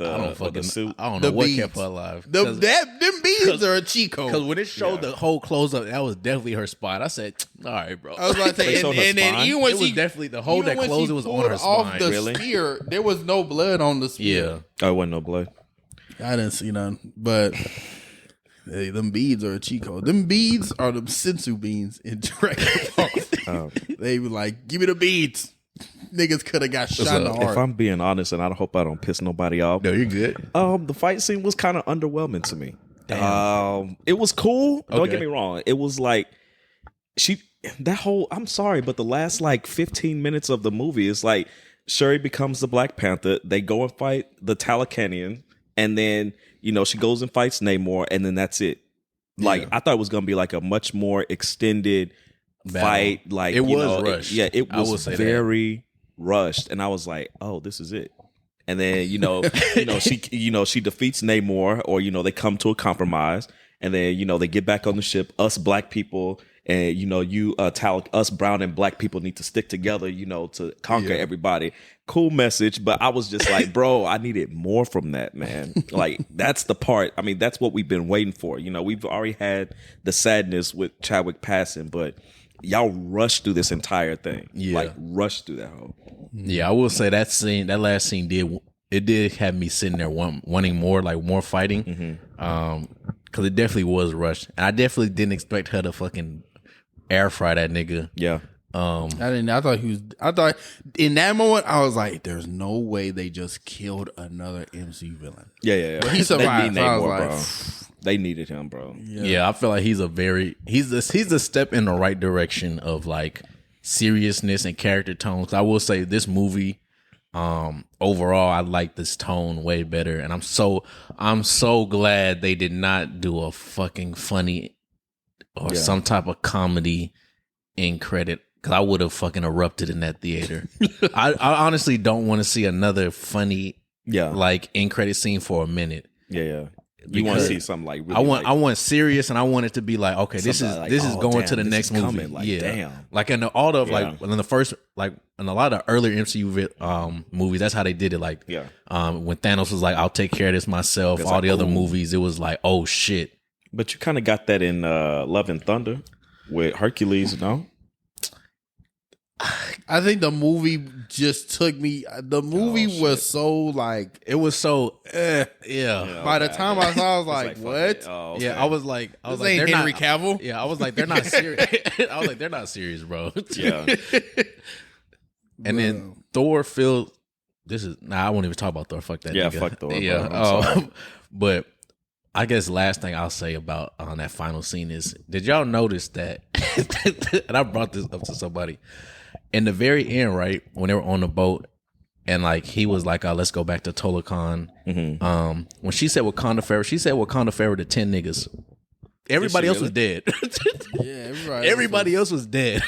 don't suit? know The what beads. kept her alive. Them beads are a cheat code. Because when it showed the whole close up, that was definitely her spot. I said, all right, bro. I was about to They say, showed her and then spine? even when It was she definitely the hole even that when closed, she it was on pulled her off spine. the Really? spear, there was no blood on the spear. Yeah. Oh, it wasn't no blood. I didn't see none, but hey, them beads are a cheat code. Them beads are them sensu beans in Dragon Ball. They were like, give me the beads. Niggas could have got shot in the heart. If I'm being honest, and I hope I don't piss nobody off, No, you're good. the fight scene was kind of underwhelming to me. It was cool. Don't Okay. get me wrong. It was like I'm sorry, but the last like 15 minutes of the movie is like Shuri becomes the Black Panther. They go and fight the Talakanian, and then she goes and fights Namor, and then that's it. Like I thought it was gonna be like a much more extended fight. Like It was rushed. It I will was say very rushed, and I was like, oh, this is it. And then she defeats Namor, or they come to a compromise, and then they get back on the ship. Us black people, and us brown and black people need to stick together, to conquer everybody. Cool message, but I was just like, bro, I needed more from that, man. Like that's the part. I mean, that's what we've been waiting for. We've already had the sadness with Chadwick passing, but y'all rushed through this entire thing. Yeah. Like rushed through that whole. Yeah, I will say that last scene did have me sitting there wanting more, like more fighting. Because it definitely was rushed. And I definitely didn't expect her to fucking air fry that nigga. Yeah. I thought in that moment I was like, there's no way they just killed another MCU villain. Yeah. But he survived. They, So I was more, like, bro. They needed him, bro. Yeah, I feel like he's a step in the right direction of like seriousness and character tones. I will say this movie, overall, I like this tone way better, and I'm so glad they did not do a fucking funny or some type of comedy in credit, because I would have fucking erupted in that theater. I honestly don't want to see another funny like in credit scene for a minute. Yeah. You want to see something like really I want serious, and I want it to be like, okay, this is going to the next movie. Coming. Like, damn. Like in all of like in the first, like in a lot of earlier MCU movies, that's how they did it. Like when Thanos was like, I'll take care of this myself. All like, the other movies, it was like, oh shit. But you kind of got that in Love and Thunder with Hercules, no? I think the movie just took me. The movie was so like, it was so By the time I saw, I was like, what? Oh, okay. Yeah, I was like, This ain't Henry Cavill. Yeah, I was like, they're not serious. I was like, they're not serious, bro. Yeah. And then Thor feels. I won't even talk about Thor. Fuck that. Yeah, nigga. fuck Thor. Yeah, Bro, but I guess last thing I'll say about that final scene is, did y'all notice that? And I brought this up to somebody in the very end, right when they were on the boat, and like he was like, "Let's go back to Tolakan." When she said Wakanda Forever, she said Wakanda Forever to 10 niggas. Everybody else was dead. Yeah, everybody else was dead.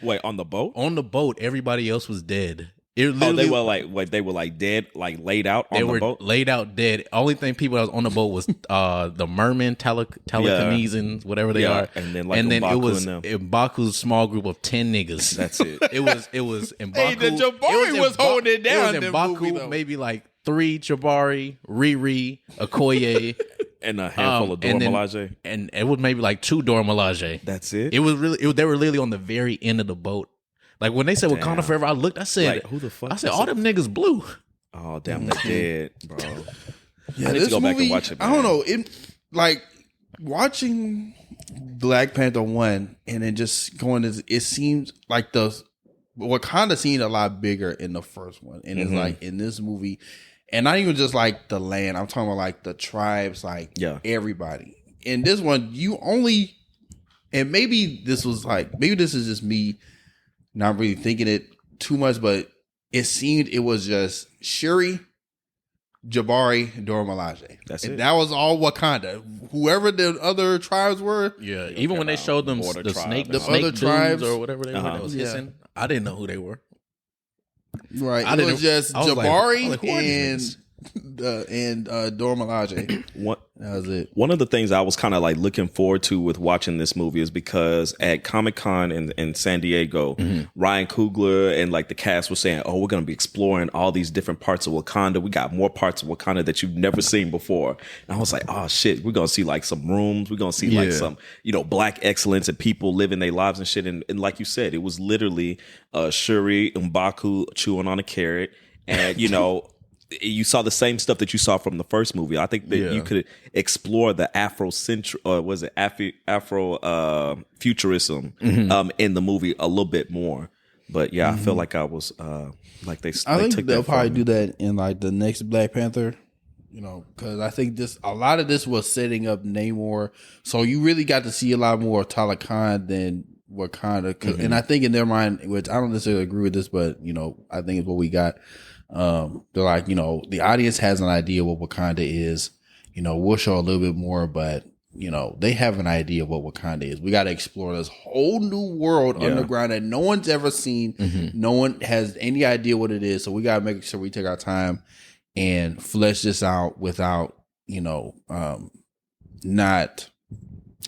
Wait, on the boat? On the boat, everybody else was dead. They were like dead, like laid out on the boat? They were laid out dead. Only thing people that was on the boat was the mermen, telekinesins, whatever they are. And then it was M'Baku's small group of 10 niggas. That's it. It was M'Baku. Hey, the Jabari was holding it down. It was M'Baku, maybe like 3 Jabari, Riri, Okoye. And a handful of Dora Milaje. And it was maybe like 2 Dora Milaje. That's it? It was really, they were literally on the very end of the boat. Like when they said Wakanda Forever, I looked, I said, like, who the fuck? I said, all them niggas blue. Oh, damn, they're dead, bro. Yeah, I need to go back and watch it, man. I don't know. It like watching Black Panther 1 and then just going to, it seems like the Wakanda seemed a lot bigger in the first one. And it's like in this movie, and not even just like the land, I'm talking about like the tribes, like everybody. In this one, you only, and maybe this is just me not really thinking it too much, but it seemed it was just Shuri, Jabari, Dora Milaje. That's it. That was all Wakanda. Whoever the other tribes were. Yeah, even when they showed them the snake other tribes or whatever they were that was hissing, I didn't know who they were. Right, it was just Jabari and Dora Milaje. That was it. One of the things I was kind of like looking forward to with watching this movie is because at Comic-Con in San Diego, Ryan Coogler and like the cast were saying, oh, we're going to be exploring all these different parts of Wakanda. We got more parts of Wakanda that you've never seen before. And I was like, oh shit, we're going to see like some rooms. We're going to see like some, black excellence and people living their lives and shit. And like you said, it was literally Shuri M'Baku chewing on a carrot and, you saw the same stuff that you saw from the first movie. I think that you could explore the Afro futurism in the movie a little bit more. But I feel like I was like they. I think took they'll that probably do that in like the next Black Panther. Because I think a lot of this was setting up Namor, so you really got to see a lot more of Talokan than Wakanda. And I think in their mind, which I don't necessarily agree with this, but I think it's what we got. They're like, the audience has an idea what Wakanda is. We'll show a little bit more, but they have an idea of what Wakanda is. We got to explore this whole new world underground that no one's ever seen. No one has any idea what it is. So we got to make sure we take our time and flesh this out without, not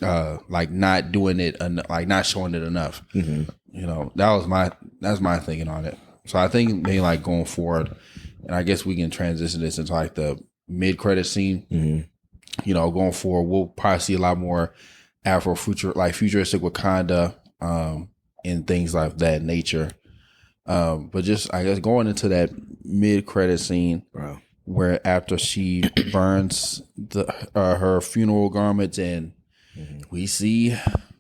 doing it, like not showing it enough. That's my thinking on it. So I think maybe like going forward, and I guess we can transition this into like the mid-credit scene. Going forward, we'll probably see a lot more futuristic Wakanda. and things like that nature. But just I guess going into that mid-credit scene, Bro. where after she burns her funeral garments and we see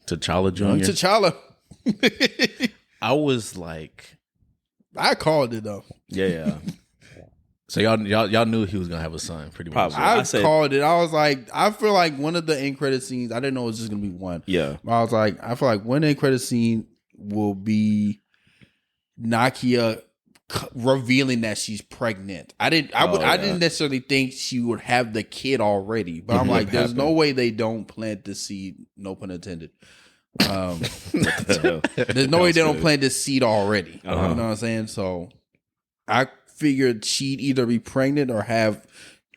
T'Challa Jr. T'Challa. I was like, I called it though. Yeah. so y'all knew he was gonna have a son, pretty much. Probably. I called it. I was like, I feel like one of the end credit scenes. I didn't know it was just gonna be one. Yeah. But I was like, I feel like one end credit scene will be Nakia revealing that she's pregnant. I didn't necessarily think she would have the kid already, but I'm like, there's no way they don't plant the seed. No pun intended. There's no way they don't plant this seed already. You know what I'm saying? So I figured she'd either be pregnant or have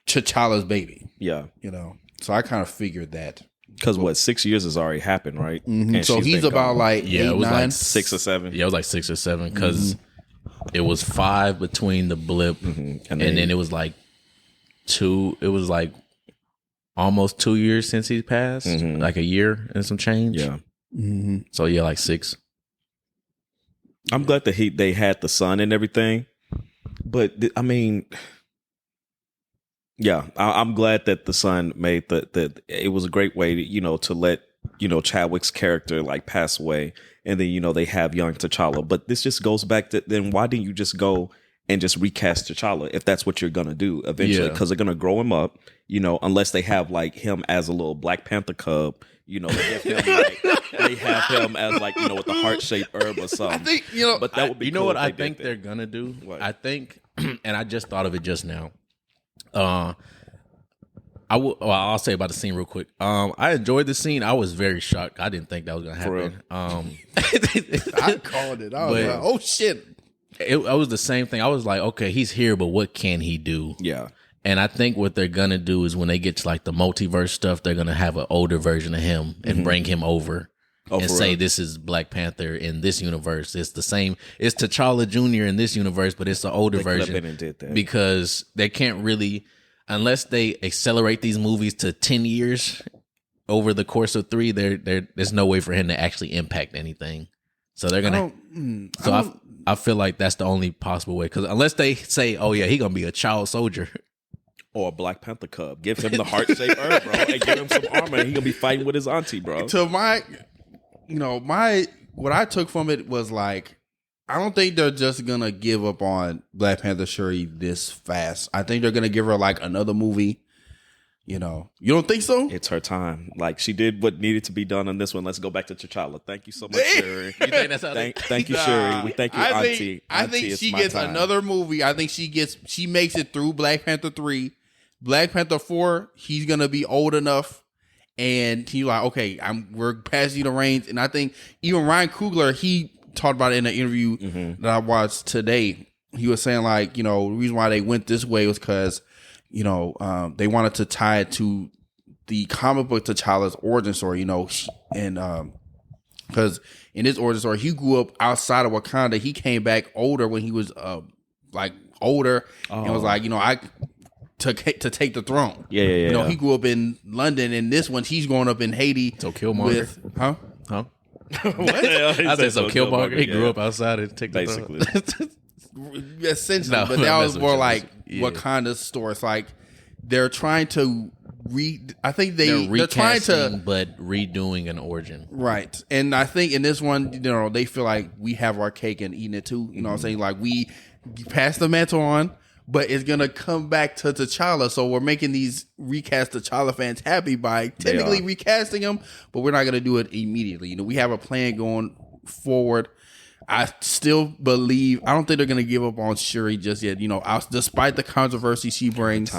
T'Challa's baby. Yeah. You know, so I kind of figured that. Because 6 years has already happened, right? Mm-hmm. And so he's about like Yeah, 8, it was 9. like 6 or 7. Yeah, it was like 6 or 7 because it was 5 between the blip, and then it was like 2. It was like almost 2 years since he passed, like a year and some change. Yeah. Mm-hmm. So yeah, like 6. I'm glad that they had the son and everything, but I mean, yeah, I'm glad that the son made that. It was a great way to to let Chadwick's character like pass away, and then they have young T'Challa. But this just goes back to then why didn't you just go and just recast T'Challa if that's what you're gonna do eventually? Because they're gonna grow him up, unless they have like him as a little Black Panther cub. They have him as like with the heart-shaped herb or something. I think but that would be. You know cool what if I they think did they're that. gonna do? What? I think, and I just thought of it just now. I'll say about the scene real quick. I enjoyed the scene. I was very shocked. I didn't think that was gonna happen. I called it. I was like, oh shit. It was the same thing. I was like, okay, he's here, but what can he do? Yeah. And I think what they're gonna do is when they get to like the multiverse stuff, they're gonna have an older version of him and bring him over and say real? this is Black Panther in this universe. It's the same. It's T'Challa Jr. in this universe, but it's the older They could have version been and did that. because they can't really, unless they accelerate these movies to 10 years over the course of 3. There's no way for him to actually impact anything. So they're gonna. I feel like that's the only possible way because unless they say, oh yeah, he gonna be a child soldier. Or a Black Panther cub. Give him the heart-shaped herb, bro, and give him some armor, and he gonna be fighting with his auntie, bro. To what I took from it was like, I don't think they're just gonna give up on Black Panther Shuri this fast. I think they're gonna give her like another movie. You don't think so? It's her time. Like she did what needed to be done on this one. Let's go back to T'Challa. Thank you so much, Shuri. You think that's how Thank you, Shuri. We thank you, Auntie. I Auntie, think it's she my gets time. another movie. I think she makes it through Black Panther 3. Black Panther 4, he's gonna be old enough, and he's like, okay, we're passing you the reins. And I think even Ryan Coogler, he talked about it in an interview that I watched today. He was saying like, the reason why they went this way was because, they wanted to tie it to the comic book T'Challa's origin story, and because in his origin story, he grew up outside of Wakanda. He came back older when he was older and was like, to take the throne. Yeah. He grew up in London, and this one he's growing up in Haiti. So Killmonger, Huh? What? I said so. Killmonger, he grew up outside and take Basically. Essentially, No, but that was that's more what like you- Wakanda's story. It's like they're trying to I think they're they're trying recasting, to but redoing an origin. right. And I think in this one, they feel like we have our cake and eating it too. You know what I'm saying? Like we pass the mantle on, but it's gonna come back to T'Challa. So we're making these recast T'Challa fans happy by technically recasting him, but we're not gonna do it immediately. We have a plan going forward. I still believe I don't think they're gonna give up on Shuri just yet. Despite the controversy she brings,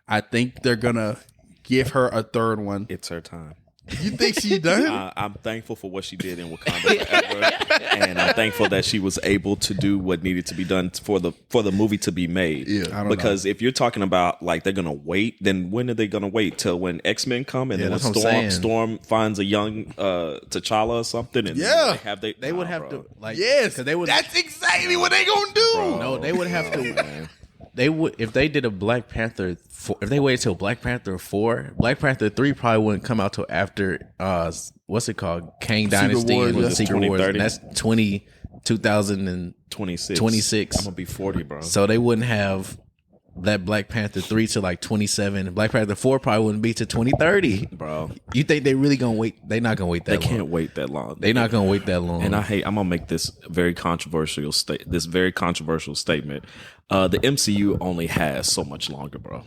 I think they're gonna give her a third one. It's her time. You think she's done? I'm thankful for what she did in Wakanda Forever, and I'm thankful that she was able to do what needed to be done for the movie to be made. Yeah, I don't because if you're talking about like they're gonna wait, then when are they gonna wait till when X-Men come and then that's when what I'm saying. Storm finds a young T'Challa or something? And They would have bro. to like Yes, because they would. That's exactly what they gonna do. No, they would have to. they would if they did a Black Panther 4, if they waited till Black Panther 4, Black Panther 3 probably wouldn't come out till after what's it called? Kang Dynasty Wars, and yeah. Secret Wars. And that's 2026. 26. I'm gonna be 40, bro. So they wouldn't have that Black Panther 3 to like 27. Black Panther 4 probably wouldn't be to 2030. Bro. You think they really gonna wait? They're not gonna wait that long. They can't wait that long. They're not gonna wait that long. And I'm gonna make this very controversial statement. The MCU only has so much longer, bro.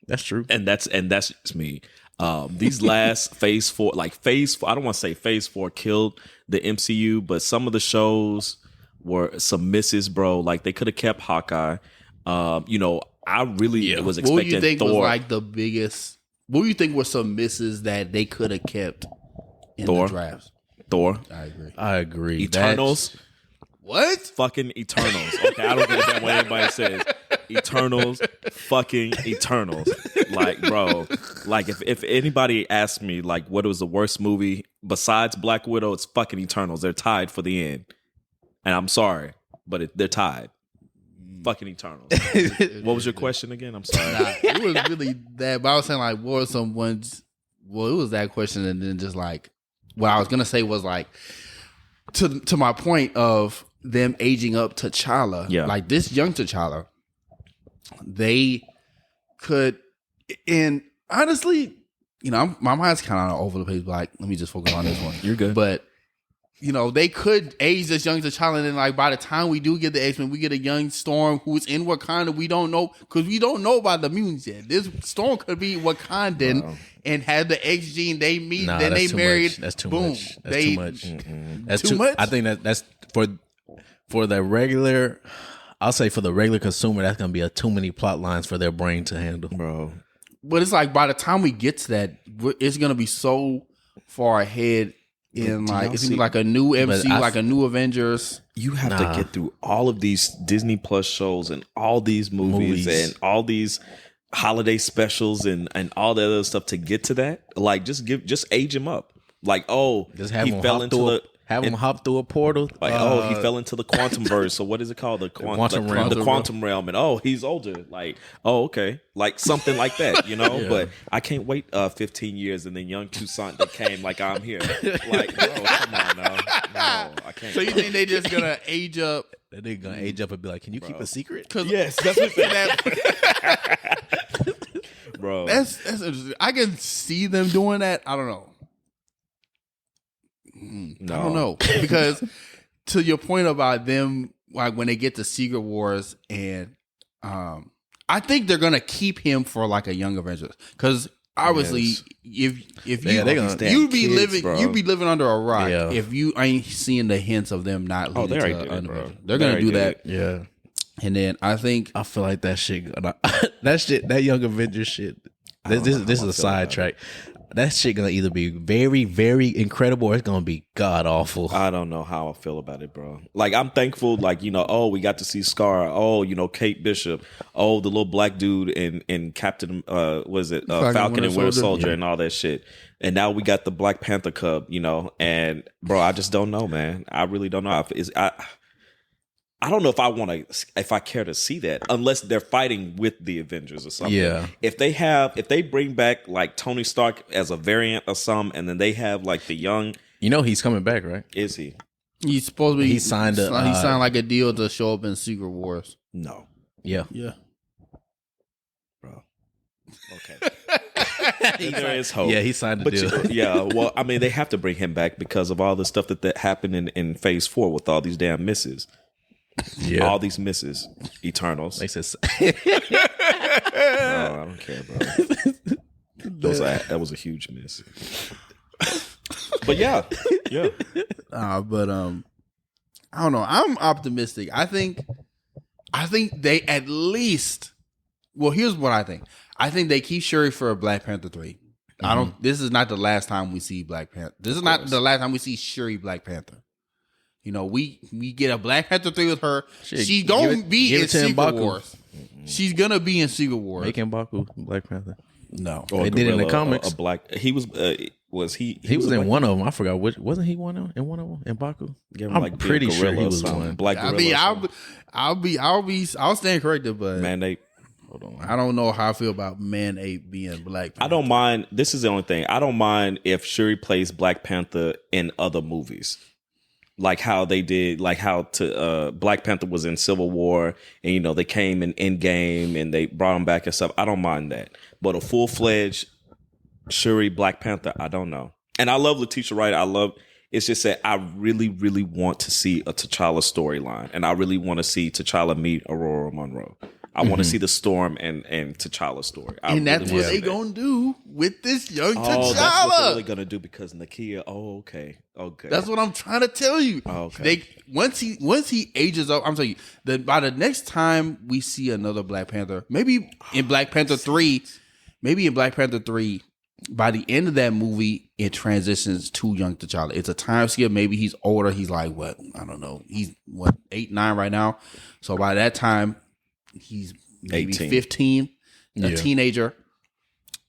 That's true. And that's just me. These last phase 4, I don't want to say phase 4 killed the MCU, but some of the shows were some misses, bro. Like they could have kept Hawkeye. I really was expecting what do you think Thor. was like the biggest? What do you think were some misses that they could have kept in Thor. the drafts? Thor. I agree. Eternals. What? Fucking Eternals. Okay, I don't give a damn what anybody says. Eternals. Fucking Eternals. Like, bro. Like, if anybody asked me, like, what was the worst movie besides Black Widow, it's fucking Eternals. They're tied for the end. And I'm sorry, but they're tied. Fucking Eternals. What was your question again? I'm sorry. It was really that. But I was saying, like, what were some ones? Well, it was that question, and then just like what I was gonna say was like to my point of them aging up T'Challa. Yeah. Like this young T'Challa, they could, and honestly, my mind's kind of all over the place. But like, let me just focus on this one. You're good. But they could age this young T'Challa, and then like by the time we do get the X-Men, we get a young Storm who's in Wakanda. We don't know because we don't know about the mutants yet. This Storm could be Wakandan and have the X gene. They meet, then they married. That's too boom, much. That's too much. That's too much. I think that's for the regular. I'll say for the regular consumer, that's gonna be too many plot lines for their brain to handle, bro. But it's like by the time we get to that, it's gonna be so far ahead. In like it's gonna be like a new MCU, like a new Avengers. You have to get through all of these Disney Plus shows and all these movies and all these holiday specials and all that other stuff to get to that. Like just age him up. Like just have him hop through a portal. Like he fell into the quantum verse. So what is it called? The quantum realm. The quantum realm. And he's older. Like okay, like something like that. Yeah. But I can't wait 15 years and then young Toussaint that came like I'm here. Like bro, come on now. No, I can't. So you think they just gonna age up? That nigga gonna age up and be like, "Can you keep a secret?" Yes, that's what that. Bro, that's interesting. I can see them doing that. I don't know. No. I don't know because to your point about them, like when they get to Secret Wars, and I think they're gonna keep him for like a Young Avengers because obviously if you'd be living under a rock if you ain't seeing the hints of them not leading to bro. They're gonna do that. Yeah, and then I feel like that shit, that Young Avengers shit. This is a sidetrack. That shit gonna either be very, very incredible or it's gonna be god awful. I don't know how I feel about it, bro. Like I'm thankful, like we got to see Scar. Kate Bishop. The little black dude in Captain Falcon and Winter Soldier and all that shit. And now we got the Black Panther cub, And bro, I just don't know, man. I really don't know. I don't know if I care to see that unless they're fighting with the Avengers or something. Yeah. If they bring back like Tony Stark as a variant of some, and then they have like the young. He's coming back, right? Is he? He's supposed to be. He signed like a deal to show up in Secret Wars. No. Yeah. Bro. Okay. There is hope. Yeah, he signed a deal. Well, I mean, they have to bring him back because of all the stuff that happened in Phase 4 with all these damn misses. Yeah, all these misses, Eternals. They said, no, I don't care, bro. That was a huge miss. But yeah. But I don't know. I'm optimistic. I think they at least. Well, here's what I think. I think they keep Shuri for Black Panther 3. Mm-hmm. This is not the last time we see Black Panther. This is not the last time we see Shuri Black Panther. We get a Black Panther 3 with her. She's gonna be in Secret Wars. She's gonna be in Secret Wars. Make M'Baku Black Panther. No, they did it in the comics. He was Was he? He was in one of them. I forgot which. Wasn't he one in one of them in Baku? Yeah, I'm like pretty sure he was something. one. Black I Gorilla. mean, I'll stand corrected, but Man, Hold on. I don't know how I feel about Man Ape being Black Panther. I don't mind. This is the only thing. I don't mind if Shuri plays Black Panther in other movies. Like how they did, like how Black Panther was in Civil War, and you know they came in Endgame and they brought him back and stuff. I don't mind that, but a full fledged Shuri Black Panther, I don't know. And I love Letitia Wright. It's just that I really, really want to see a T'Challa storyline, and I really want to see T'Challa meet Aurora Monroe. I want to see the Storm and T'Challa story. And that's what they gonna do with this young T'Challa. Oh, that's what they're really gonna do because Nakia. Oh, okay. That's what I'm trying to tell you. Oh, okay. Once he ages up, I'm telling you that by the next time we see another Black Panther, maybe in Black Panther 3, by the end of that movie, it transitions to young T'Challa. It's a time skip. Maybe he's older. He's like what? I don't know. He's 8, 9 right now. So by that time, he's maybe 18. 15, a teenager.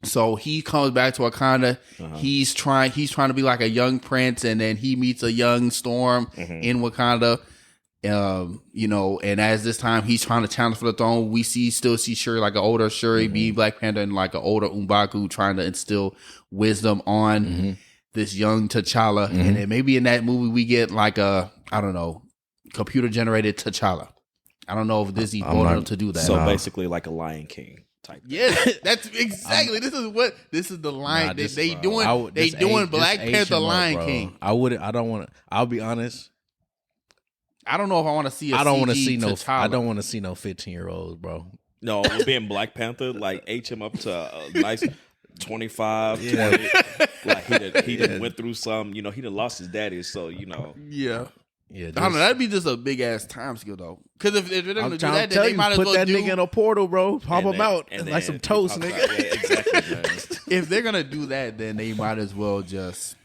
So he comes back to Wakanda. He's trying to be like a young prince, and then he meets a young Storm in Wakanda. You know, and as this time he's trying to challenge for the throne, we still see Shuri, like an older Shuri being Black Panther, and like an older M'Baku trying to instill wisdom on this young T'Challa. And then maybe in that movie we get like a, I don't know, computer generated T'Challa. I don't know if Disney bold enough to do that. So basically, like a Lion King type. Yes, that's exactly. This is the line that they doing Black Panther Lion King. I'll be honest. I don't know if I want to see. I don't want to see no. T'Challa. I don't want to see no 15-year-olds, bro. No, being Black Panther, like H him up to a nice 25, 20. Like he done went through some. You know, he done lost his daddy, so you know. Yeah. I don't know. That'd be just a big ass time skill though. Because if they're gonna do that, then they might as put well that nigga in a portal, bro. Pop him out and like some toast, nigga. Yeah, exactly. Man. If they're gonna do that, then they might as well just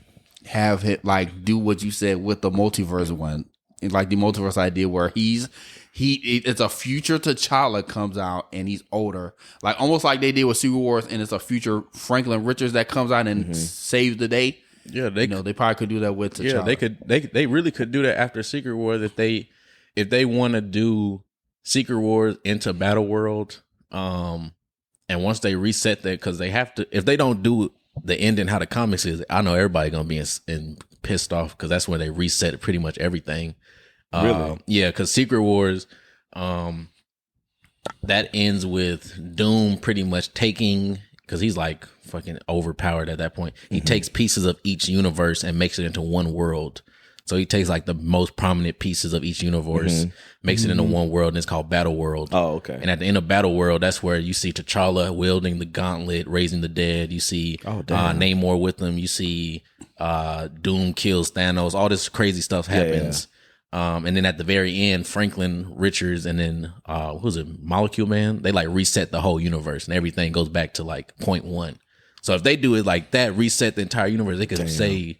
have it like do what you said with the multiverse one, like the multiverse idea where it's a future T'Challa comes out and he's older, like almost like they did with Secret Wars, and it's a future Franklin Richards that comes out and saves the day. Yeah, they probably could do that with T'Challa. Yeah, they really could do that after Secret Wars if they want to do Secret Wars into Battle World. And once they reset that, because they have to, if they don't do the ending how the comics is, I know everybody gonna be in pissed off because that's where they reset pretty much everything. Really? Yeah, because Secret Wars, that ends with Doom pretty much taking. Because he's like fucking overpowered at that point. He takes pieces of each universe and makes it into one world. So he takes like the most prominent pieces of each universe, makes it into one world, and it's called Battle World. Oh, okay. And at the end of Battle World, that's where you see T'Challa wielding the gauntlet, raising the dead. You see Namor with them. You see Doom kills Thanos. All this crazy stuff happens. And then at the very end, Franklin Richards and then who's it, Molecule Man, they like reset the whole universe and everything goes back to like point one. So if they do it like that, reset the entire universe, they could say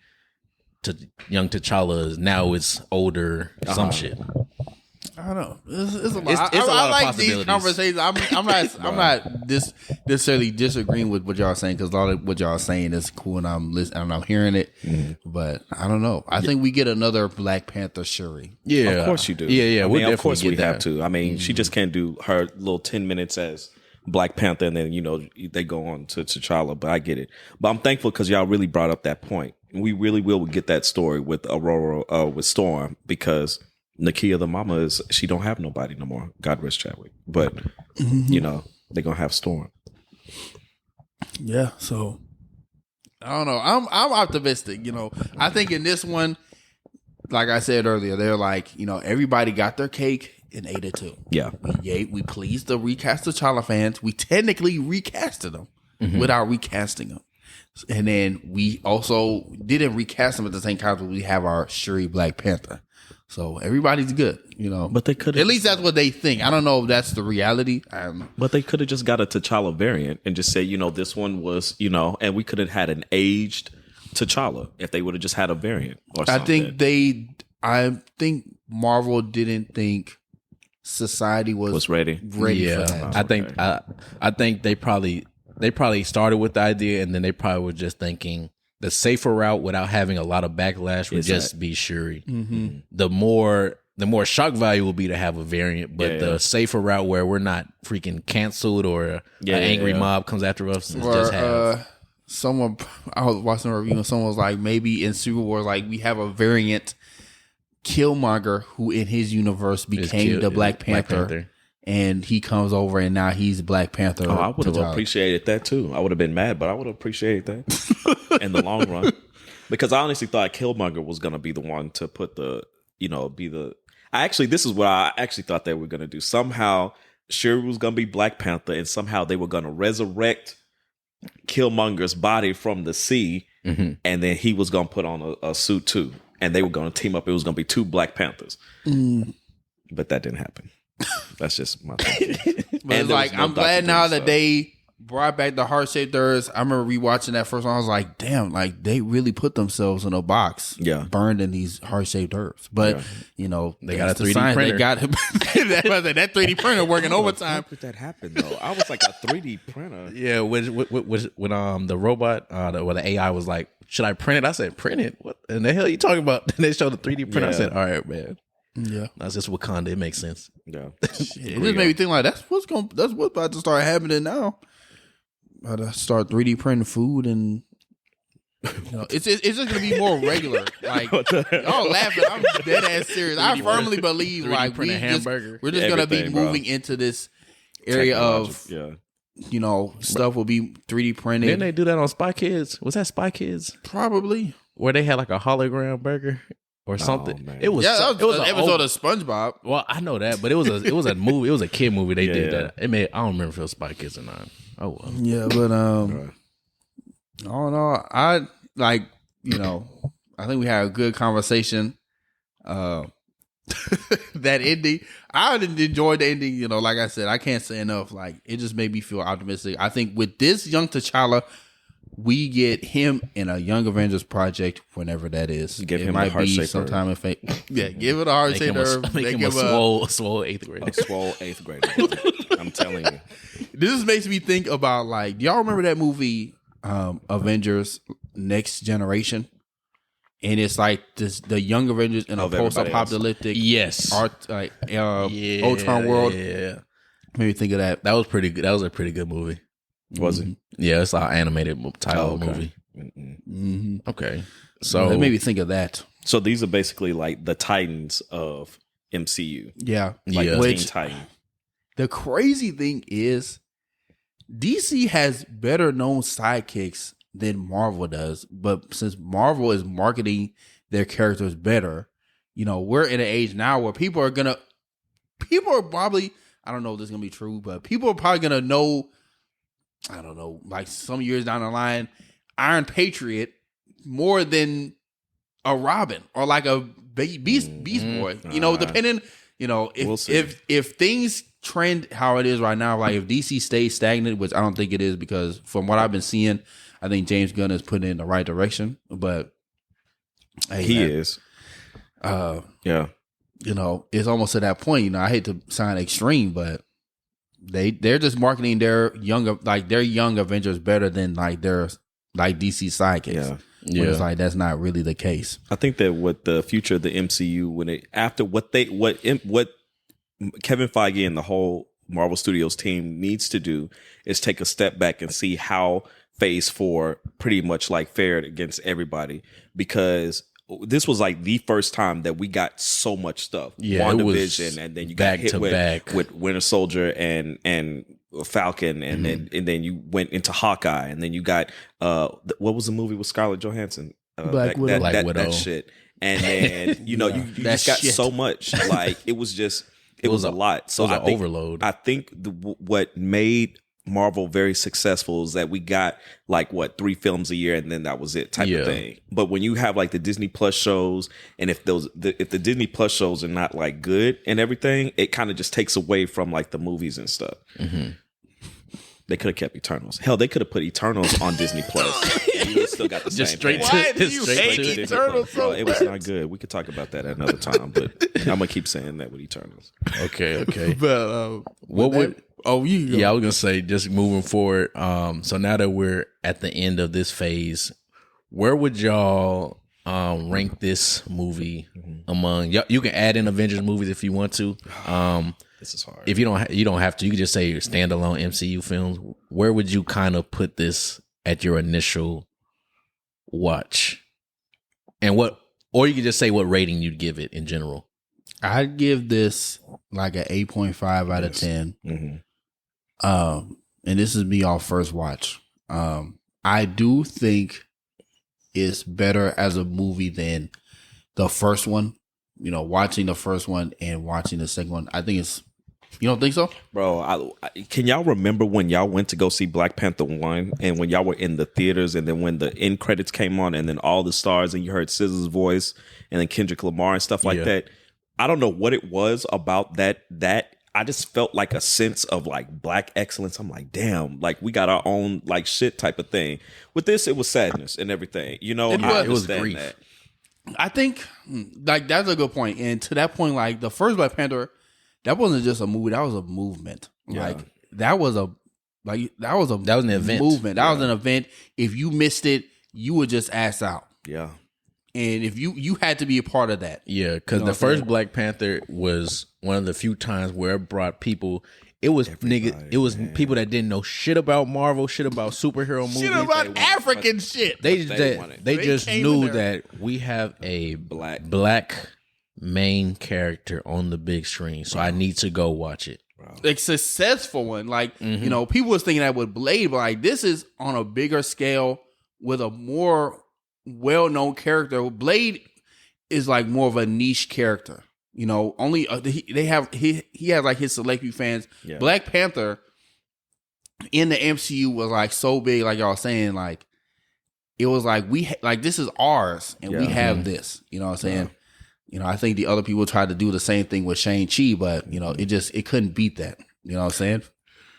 to young T'Challa now it's older, some shit. I don't know. It's a lot. It's a lot I of like possibilities. These conversations. I'm not necessarily disagreeing with what y'all are saying, because a lot of what y'all are saying is cool, and I'm listening and I'm hearing it. But I don't know. I think we get another Black Panther Shuri. Yeah, of course you do. Yeah. I mean, of course we that. have to. I mean, she just can't do her little 10 minutes as Black Panther, and then they go on to T'Challa. But I get it. But I'm thankful because y'all really brought up that point. We really will get that story with Aurora, with Storm, because Nakia, the mama, she don't have nobody no more. God rest Chadwick. But they're gonna have Storm. Yeah. So I don't know. I'm optimistic. I think in this one, like I said earlier, they're like, everybody got their cake and ate it too. Yeah. We pleased the recast T'Challa fans. We technically recasted them without recasting them. And then we also didn't recast them at the same time, but we have our Shuri Black Panther. So everybody's good, But they could, at least that's what they think. I don't know if that's the reality. But they could have just got a T'Challa variant and just say, this one was, and we could have had an aged T'Challa if they would have just had a variant or something. I think Marvel didn't think society was ready for that. I think they probably started with the idea, and then they probably were just thinking the safer route without having a lot of backlash would just be Shuri. The more shock value will be to have a variant, but the safer route where we're not freaking canceled or an angry mob comes after us is just have. Someone, I was watching a review and someone was like, maybe in Civil War, like we have a variant Killmonger who in his universe became the Black Panther. And he comes over and now he's Black Panther. Oh, I would have appreciated that too. I would have been mad, but I would have appreciated that in the long run. Because I honestly thought Killmonger was going to be the one to put this is what I actually thought they were going to do. Somehow Shuri was going to be Black Panther and somehow they were going to resurrect Killmonger's body from the sea. And then he was going to put on a suit too. And they were going to team up. It was going to be 2 Black Panthers. But that didn't happen. That's just my thing. But it's like, I'm glad now that they brought back the heart-shaped herbs. I remember rewatching that first one. I was like, damn, like they really put themselves in a box, burned in these heart-shaped herbs. But they got a 3D printer. They got that 3D printer working overtime. How did that happen though? I was like a 3D printer. Yeah, when the robot or the AI was like, should I print it? I said, print it. What in the hell are you talking about? And they showed the 3D printer. I said, all right, man. Yeah, that's just Wakanda. It makes sense. Yeah, it just made me think like that's what's about to start happening now. About to start 3D printing food and it's just gonna be more regular. Like y'all laughing, I'm dead ass serious. I firmly believe like we're just gonna be moving into this area of stuff will be 3D printed. Didn't they do that on Spy Kids? Was that Spy Kids? Probably. Where they had like a hologram burger. Or something. Oh, it was an episode of SpongeBob. Well, I know that, but it was a movie. It was a kid movie. They did that. I don't remember if it was Spy Kids or not. Oh well. Yeah, but all in all, I think we had a good conversation. That ending, I enjoyed the ending. Like I said, I can't say enough. Like it just made me feel optimistic. I think with this young T'Challa, we get him in a Young Avengers project whenever that is. Give him might be sometime in fate. Yeah, give it a heart shaper. Make him a swole 8th grader. A swole 8th grader. I'm telling you. This makes me think about like, do y'all remember that movie Avengers Next Generation? And it's like the Young Avengers in a post-apocalyptic Ultron world. Yeah, made me think of that. That was pretty good. That was a pretty good movie. Was it? Yeah, it's our animated movie. Okay, so it made me think of that. So these are basically like the Titans of MCU. Yeah, like Teen Titan. The crazy thing is, DC has better known sidekicks than Marvel does, but since Marvel is marketing their characters better, we're in an age now where people are probably, I don't know if this is gonna be true, but people are probably gonna know. I don't know, like some years down the line, Iron Patriot more than a Robin or like a Beast Boy. Depending, if things trend how it is right now, like if DC stays stagnant, which I don't think it is, because from what I've been seeing, I think James Gunn is putting it in the right direction. But he is. It's almost to that point. I hate to sound extreme, but they're just marketing their young Avengers better than like their like DC sidekicks. Yeah. It's like that's not really the case. I think that what the future of the MCU what Kevin Feige and the whole Marvel Studios team needs to do is take a step back and see how Phase 4 pretty much like fared against everybody, because this was like the first time that we got so much stuff. Yeah, WandaVision, and then you got hit with Winter Soldier and Falcon, and then you went into Hawkeye, and then you got what was the movie with Scarlett Johansson? Black Widow. That shit. And then you just got so much. Like it was a lot. So it was an overload. I think what made Marvel very successful is that we got 3 films a year, and then that was it type of thing. But when you have like the Disney Plus shows, and if the Disney Plus shows are not like good and everything, it kind of just takes away from like the movies and stuff. They could have kept Eternals. Hell, they could have put Eternals on Disney Plus. You still got the just same straight thing. Why do you hate Eternals so it was not good. We could talk about that at another time, but I'm gonna keep saying that with Eternals. Okay. But what would? Oh, you go. Yeah, I was gonna say just moving forward. So now that we're at the end of this phase, where would y'all rank this movie among? You can add in Avengers movies if you want to. This is hard. If you don't have to. You can just say standalone MCU films. Where would you kind of put this at your initial watch? And or you could just say what rating you'd give it in general. I'd give this like an 8.5 out of 10. And this is me off first watch. I do think it's better as a movie than the first one. You know, watching the first one and watching the second one, I think it's. You don't think so, bro? Can y'all remember when y'all went to go see Black Panther 1 and when y'all were in the theaters and then when the end credits came on and then all the stars and you heard SZA's voice and then Kendrick Lamar and stuff like that? I don't know what it was about that I just felt like a sense of like black excellence. I'm like, damn, like we got our own like shit type of thing. With this, it was sadness and everything. You know, it was grief. That. I think like that's a good point. And to that point, like the first Black Panther, that wasn't just a movie. That was a movement. Yeah. Like that was an event. Movement. That was an event. If you missed it, you would just ass out. Yeah. And if you had to be a part of that. Yeah, because the first Black Panther was one of the few times where it brought people. It was people that didn't know shit about Marvel, shit about superhero movies, shit about African shit. They just knew that we have a black main character on the big screen, so I need to go watch it. A successful one, like you know, people was thinking that with Blade, but like this is on a bigger scale with a more well-known character. Blade is like more of a niche character. You know, only he has like his select few fans. Yeah. Black Panther in the MCU was like so big, like y'all saying, like it was like this is ours, and we have this. You know what I'm saying? Yeah. You know, I think the other people tried to do the same thing with Shang-Chi, but you know, it couldn't beat that. You know what I'm saying?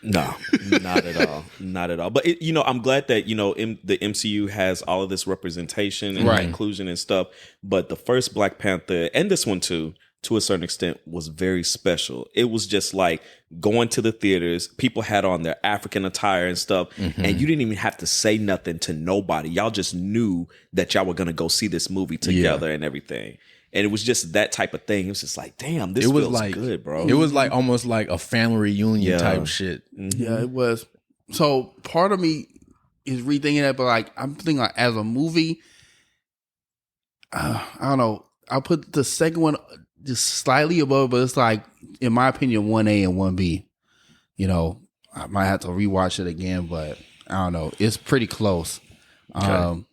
No, not at all. Not at all. But, I'm glad that, the MCU has all of this representation and inclusion and stuff. But the first Black Panther, and this one too, to a certain extent, was very special. It was just like going to the theaters. People had on their African attire and stuff. Mm-hmm. And you didn't even have to say nothing to nobody. Y'all just knew that y'all were going to go see this movie together and everything. And it was just that type of thing. It was just like, damn, this feels like, good, bro. It was like almost like a family reunion type shit. Mm-hmm. Yeah, it was. So part of me is rethinking that, but like I'm thinking like as a movie, I don't know. I'll put the second one just slightly above, but it's like, in my opinion, 1A and 1B. You know, I might have to rewatch it again, but I don't know. It's pretty close. Okay.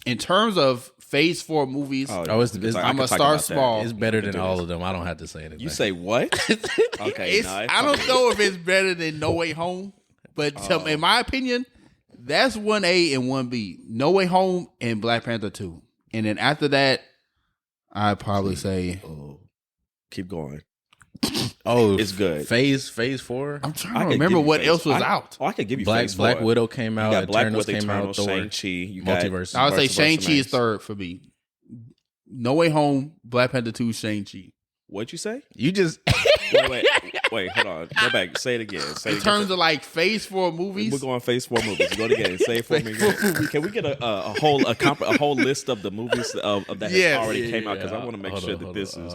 In terms of Phase 4 movies, I'm gonna start small. It's better than all of them. I don't have to say anything. You say what? Okay, I don't know if it's better than No Way Home, but in my opinion, that's 1A and 1B. No Way Home and Black Panther 2. And then after that, I'd probably say... Keep going. It's good. Phase 4? I'm trying to remember what else was out. I could give you Phase 4. Black Widow came out. You got Black Widow came out. Shang-Chi. You got Multiverse. I would say Shang-Chi is third for me. No Way Home, Black Panther 2, Shang-Chi. What'd you say? You just... Wait, hold on. Go back. Say it again. In terms of like Phase 4 movies? We're going Phase 4 movies. Go again. Say it for me again. Can we get a whole list of the movies of that has already came out? Because I want to make sure that this is...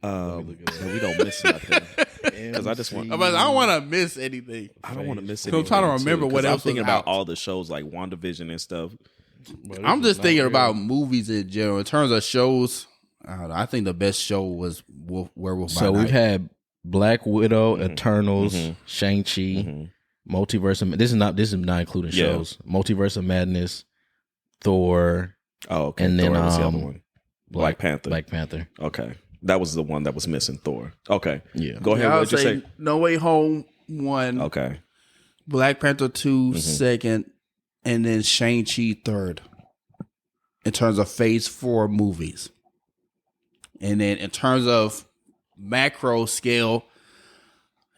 we don't miss nothing. Because I just want... I don't want to miss anything. I don't want to miss anything. I'm trying to remember what else I'm thinking was about out. all the shows like WandaVision and stuff. I'm just thinking about movies in general. In terms of shows... I don't know. I think the best show was Werewolf by Night. So we've had Black Widow, Eternals, Shang-Chi, Multiverse of... This is not including shows. Multiverse of Madness, Thor. Oh, okay. And then Thor was the other one. Black Panther. Black Panther. Okay. That was the one that was missing, Thor. Okay. Yeah. Go ahead. What'd you say? No Way Home 1. Okay. Black Panther 2 second. And then Shang-Chi third. In terms of Phase 4 movies. And then in terms of macro scale,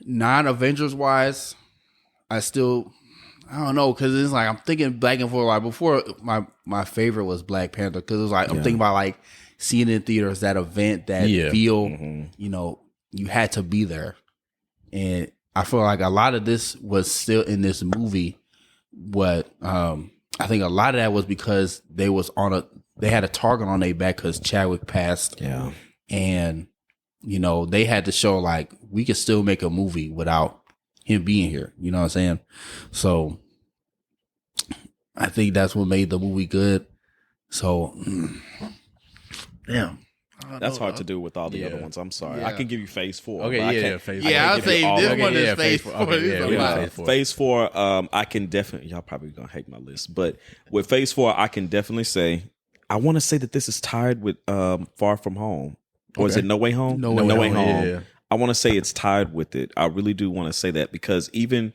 non-Avengers wise, I don't know, because it's like I'm thinking back and forth. Like before, my favorite was Black Panther, because it was like I'm thinking about like seeing it in theaters, that event, that feel, you had to be there. And I feel like a lot of this was still in this movie, but I I think a lot of that was because they had a target on their back because Chadwick passed. Yeah. And, they had to show like we could still make a movie without him being here. You know what I'm saying? So I think that's what made the movie good. So, damn. That's hard to do with all the other ones. I'm sorry. I can give you Phase 4. Okay, Phase 4. Yeah, I'll say this one is Phase 4. Phase 4. Phase 4, I can definitely, y'all probably gonna hate my list, but with Phase 4, I can definitely say, I want to say that this is tied with Far From Home. Or is it No Way Home? No Way Home. Yeah. I want to say it's tied with it. I really do want to say that because even,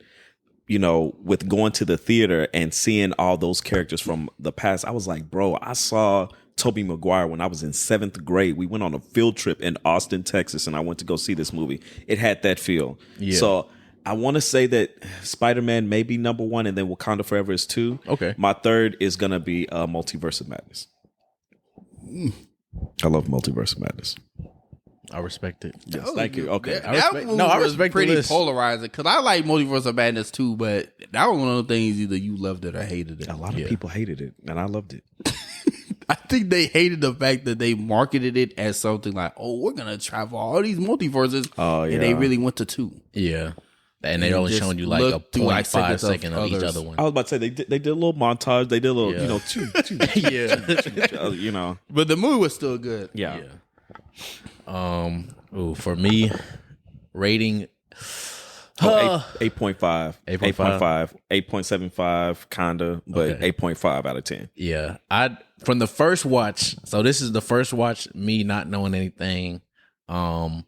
with going to the theater and seeing all those characters from the past, I was like, bro, I saw Tobey Maguire when I was in 7th grade. We went on a field trip in Austin, Texas, and I went to go see this movie. It had that feel. Yeah. So I want to say that Spider-Man may be number 1, and then Wakanda Forever is 2. Okay. My third is going to be Multiverse of Madness. I love Multiverse of Madness. I respect it. Yes, thank you. Okay. I respect pretty polarizing because I like Multiverse of Madness too, but that was one of the things either you loved it or hated it. A lot of people hated it, and I loved it. I think they hated the fact that they marketed it as something like, "Oh, we're gonna travel all these multiverses," and they really went to 2. Yeah, and they only showing you like a 0.5 second of each other one. I was about to say they did a little montage. They did a little, two, But the movie was still good. Yeah. For me, rating 8.5, 8.75, kinda, but 8.5 out of 10. Yeah, from the first watch. So this is the first watch. Me not knowing anything. I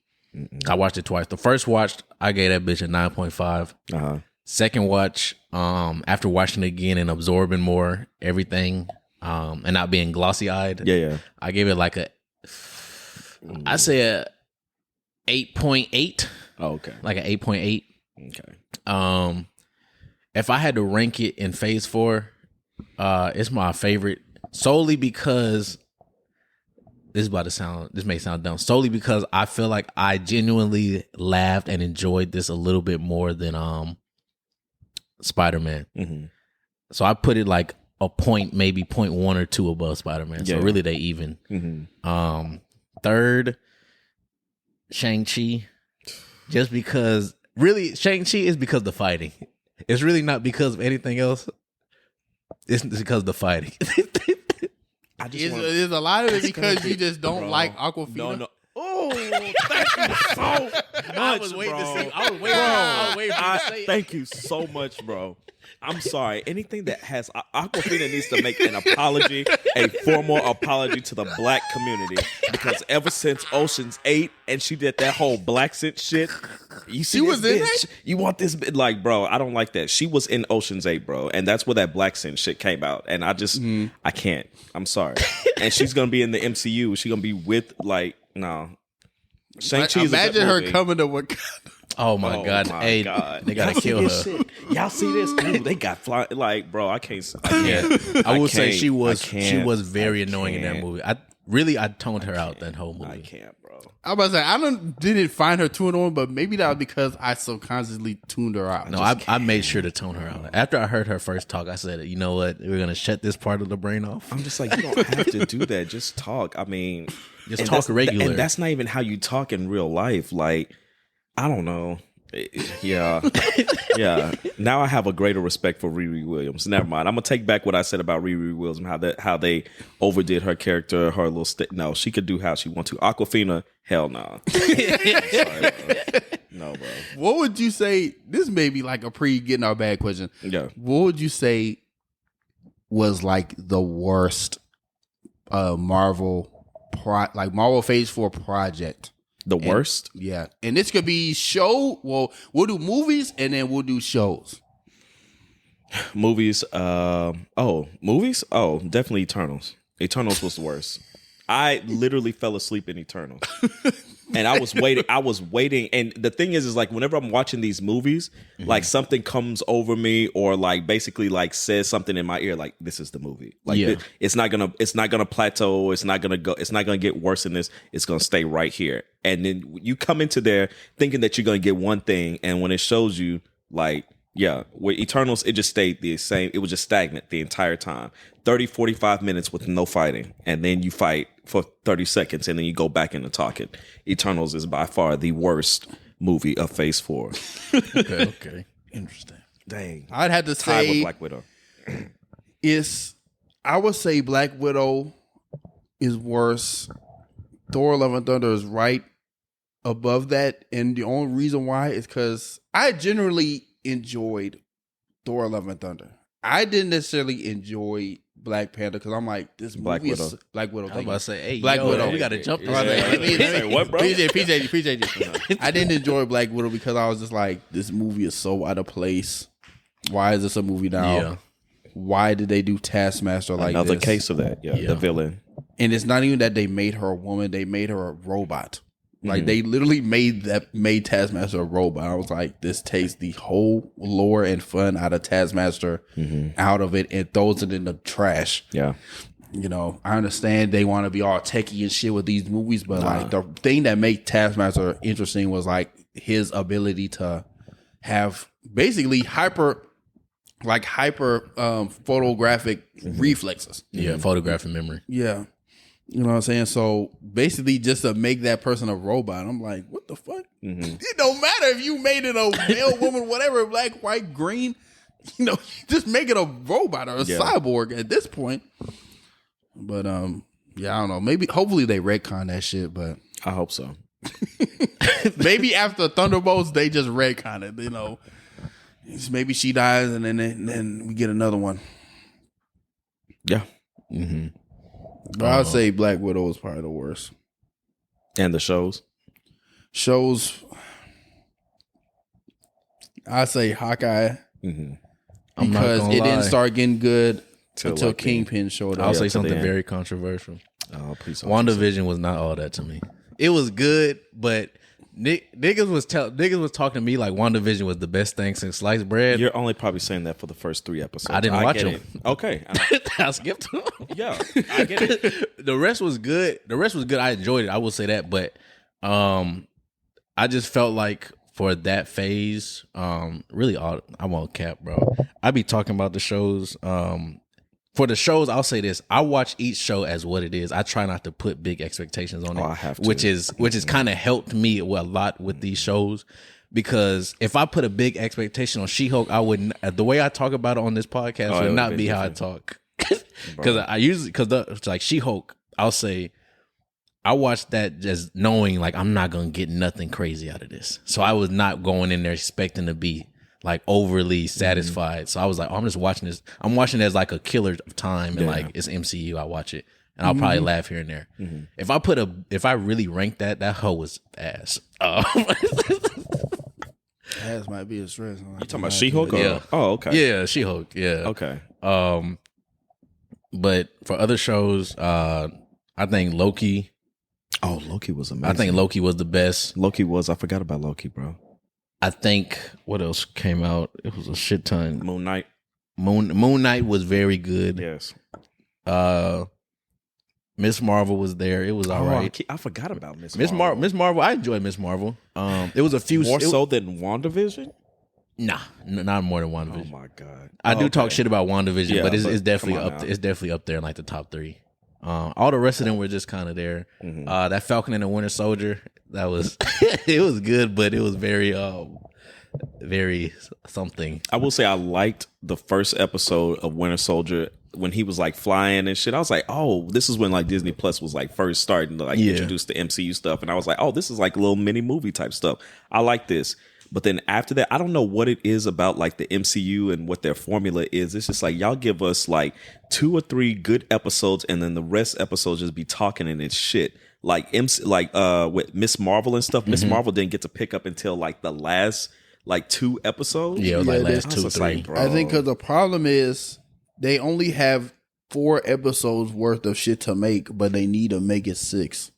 watched it twice. The first watch, I gave that bitch a 9.5. Second watch, after watching it again and absorbing more everything, and not being glossy eyed. Yeah. I gave it like I say a 8.8. Oh, okay. Like an 8.8. Okay. If I had to rank it in Phase 4, it's my favorite solely because this may sound dumb. Solely because I feel like I genuinely laughed and enjoyed this a little bit more than Spider-Man. Mm-hmm. So I put it like a point, maybe 0.1 or 2 above Spider-Man. So really they even. Mm-hmm. Third, Shang-Chi. Just because, really, Shang-Chi is because of the fighting. It's really not because of anything else. It's because of the fighting. Is a lot of it because you just don't like Aquafina? No. Oh, thank you so much, I was waiting to see. I was waiting to say it. Thank you so much, bro. I'm sorry. Anything that has Aquafina needs to make an apology, a formal apology to the black community, because ever since Ocean's 8 and she did that whole black scent shit, you see, she was in it. You want this bit, like, bro? I don't like that. She was in Ocean's 8, bro, and that's where that black scent shit came out. And I just, I can't. I'm sorry. And she's gonna be in the MCU. She's gonna be with no. Shang-Chi. Imagine her coming to Wakanda. Oh my God! Hey, God. They gotta kill her. Shit. Y'all see this? Ooh, they got fly. Like, bro, I can't. I will say she was very annoying in that movie. I toned her out that whole movie. I can't, bro. I was about to say didn't find her too annoying, but maybe that was because I subconsciously tuned her out. No, I made sure to tone her out. After I heard her first talk, I said, you know what? We're gonna shut this part of the brain off. I'm just like, you don't have to do that. Just talk. I mean, just talk regular. And that's not even how you talk in real life. Like, I don't know. Yeah. Now I have a greater respect for Riri Williams. Never mind. I'm gonna take back what I said about Riri Williams and how they overdid her character, her little no, she could do how she want to. Aquafina, hell no. Sorry, bro. No, bro. What would you say? This may be like a getting our bag question. Yeah. What would you say was like the worst Marvel Phase 4 project? The worst? Yeah. And this could be show. Well, we'll do movies and then we'll do shows. Movies. Movies? Oh, definitely Eternals. Eternals was the worst. I literally fell asleep in Eternals. And I was waiting. And the thing is like whenever I'm watching these movies, like something comes over me or like basically like says something in my ear, like this is the movie. Like it's not gonna plateau. It's not gonna get worse than this. It's gonna stay right here. And then you come into there thinking that you're gonna get one thing, and when it shows you like, Yeah, with Eternals, it just stayed the same. It was just stagnant the entire time. 30, 45 minutes with no fighting. And then you fight for 30 seconds and then you go back into talking. Eternals is by far the worst movie of Phase 4. Okay. Interesting. Dang. I'd have to Tied with say Black Widow. I would say Black Widow is worse. Thor: Love and Thunder is right above that. And the only reason why is because I generally enjoyed Thor: Love and Thunder. I didn't necessarily enjoy Black Panther because I'm like, this Black movie Widow. is Black Widow. I was about to say, hey, Black Widow. we got to jump. Say what, bro? PJ. I didn't enjoy Black Widow because I was just like, this movie is so out of place. Why is this a movie now? Yeah. Why did they do Taskmaster like Another this? case of that. Yeah, the villain. And it's not even that they made her a woman; they made her a robot. Like they literally made Taskmaster a robot. I was like, this takes the whole lore and fun out of Taskmaster, out of it, and throws it in the trash. Yeah. You know, I understand they want to be all techie and shit with these movies, but like the thing that made Taskmaster interesting was like his ability to have basically hyper photographic reflexes. Yeah, photographic memory. Yeah. You know what I'm saying? So basically just to make that person a robot, I'm like, what the fuck? It don't matter if you made it a male, woman, whatever, black, white, green, you know, just make it a robot or a cyborg at this point. But yeah, I don't know. Maybe hopefully they retcon that shit, but I hope so. maybe after Thunderbolts they just retcon it, you know. Maybe she dies and then we get another one. Yeah. But I'd say Black Widow is probably the worst. And the shows? Shows, I'd say Hawkeye. Because it didn't start getting good until like Kingpin showed up. I'll say to something the end. very controversial. Oh, please. WandaVision was not all that to me. It was good, but niggas was talking to me like WandaVision was the best thing since sliced bread. You're only probably saying that for the first 3 episodes. I didn't watch get them. it. Okay. I skipped them. Yeah, I get it. The rest was good. I enjoyed it. I will say that, but I just felt like for that phase, really all I won't cap, bro. I be talking about the shows. For the shows, I'll say this: I watch each show as what it is. I try not to put big expectations on it, I have to. which is kind of helped me a lot with these shows. Because if I put a big expectation on She-Hulk, I wouldn't. The way I talk about it on this podcast would not be how I talk. Because like She-Hulk, I'll say I watched that just knowing like I'm not gonna get nothing crazy out of this. So I was not going in there expecting to be like overly satisfied. So I was like, oh, I'm just watching this. I'm watching it as like a killer of time and like it's MCU. I watch it and I'll probably laugh here and there. If I really ranked that hoe was ass. Ass might be a stress. You talking about She-Hulk? Yeah. Oh, okay. Yeah, She-Hulk. Yeah. Okay. But for other shows, I think Loki. Oh, Loki was amazing. I think Loki was the best. I forgot about Loki, bro. I think what else came out? It was a shit ton. Moon Knight. Moon Knight was very good. Yes. Miss Marvel was there. It was all right. I forgot about Miss Marvel. I enjoyed Miss Marvel. It was a few more so than WandaVision. Nah, not more than WandaVision. Oh my god. I do talk shit about WandaVision, Yeah, but it's but definitely come on up. now. It's definitely up there in like the top 3. All the rest of them were just kind of there. That Falcon and the Winter Soldier, that was it was good, but it was very something. I will say I liked the first episode of Winter Soldier when he was like flying and shit. I was like, oh, this is when like Disney Plus was like first starting to like introduce the MCU stuff, and I was like, oh, this is like a little mini movie type stuff. I like this. But then after that, I don't know what it is about like the MCU and what their formula is. It's just like y'all give us like 2 or 3 good episodes, and then the rest episodes just be talking and it's shit. Like with Miss Marvel and stuff. Miss Marvel didn't get to pick up until like the last like 2 episodes. Yeah, it was like Yeah, last I was 2 or just 3. like, bro. I think because the problem is they only have 4 episodes worth of shit to make, but they need to make it 6.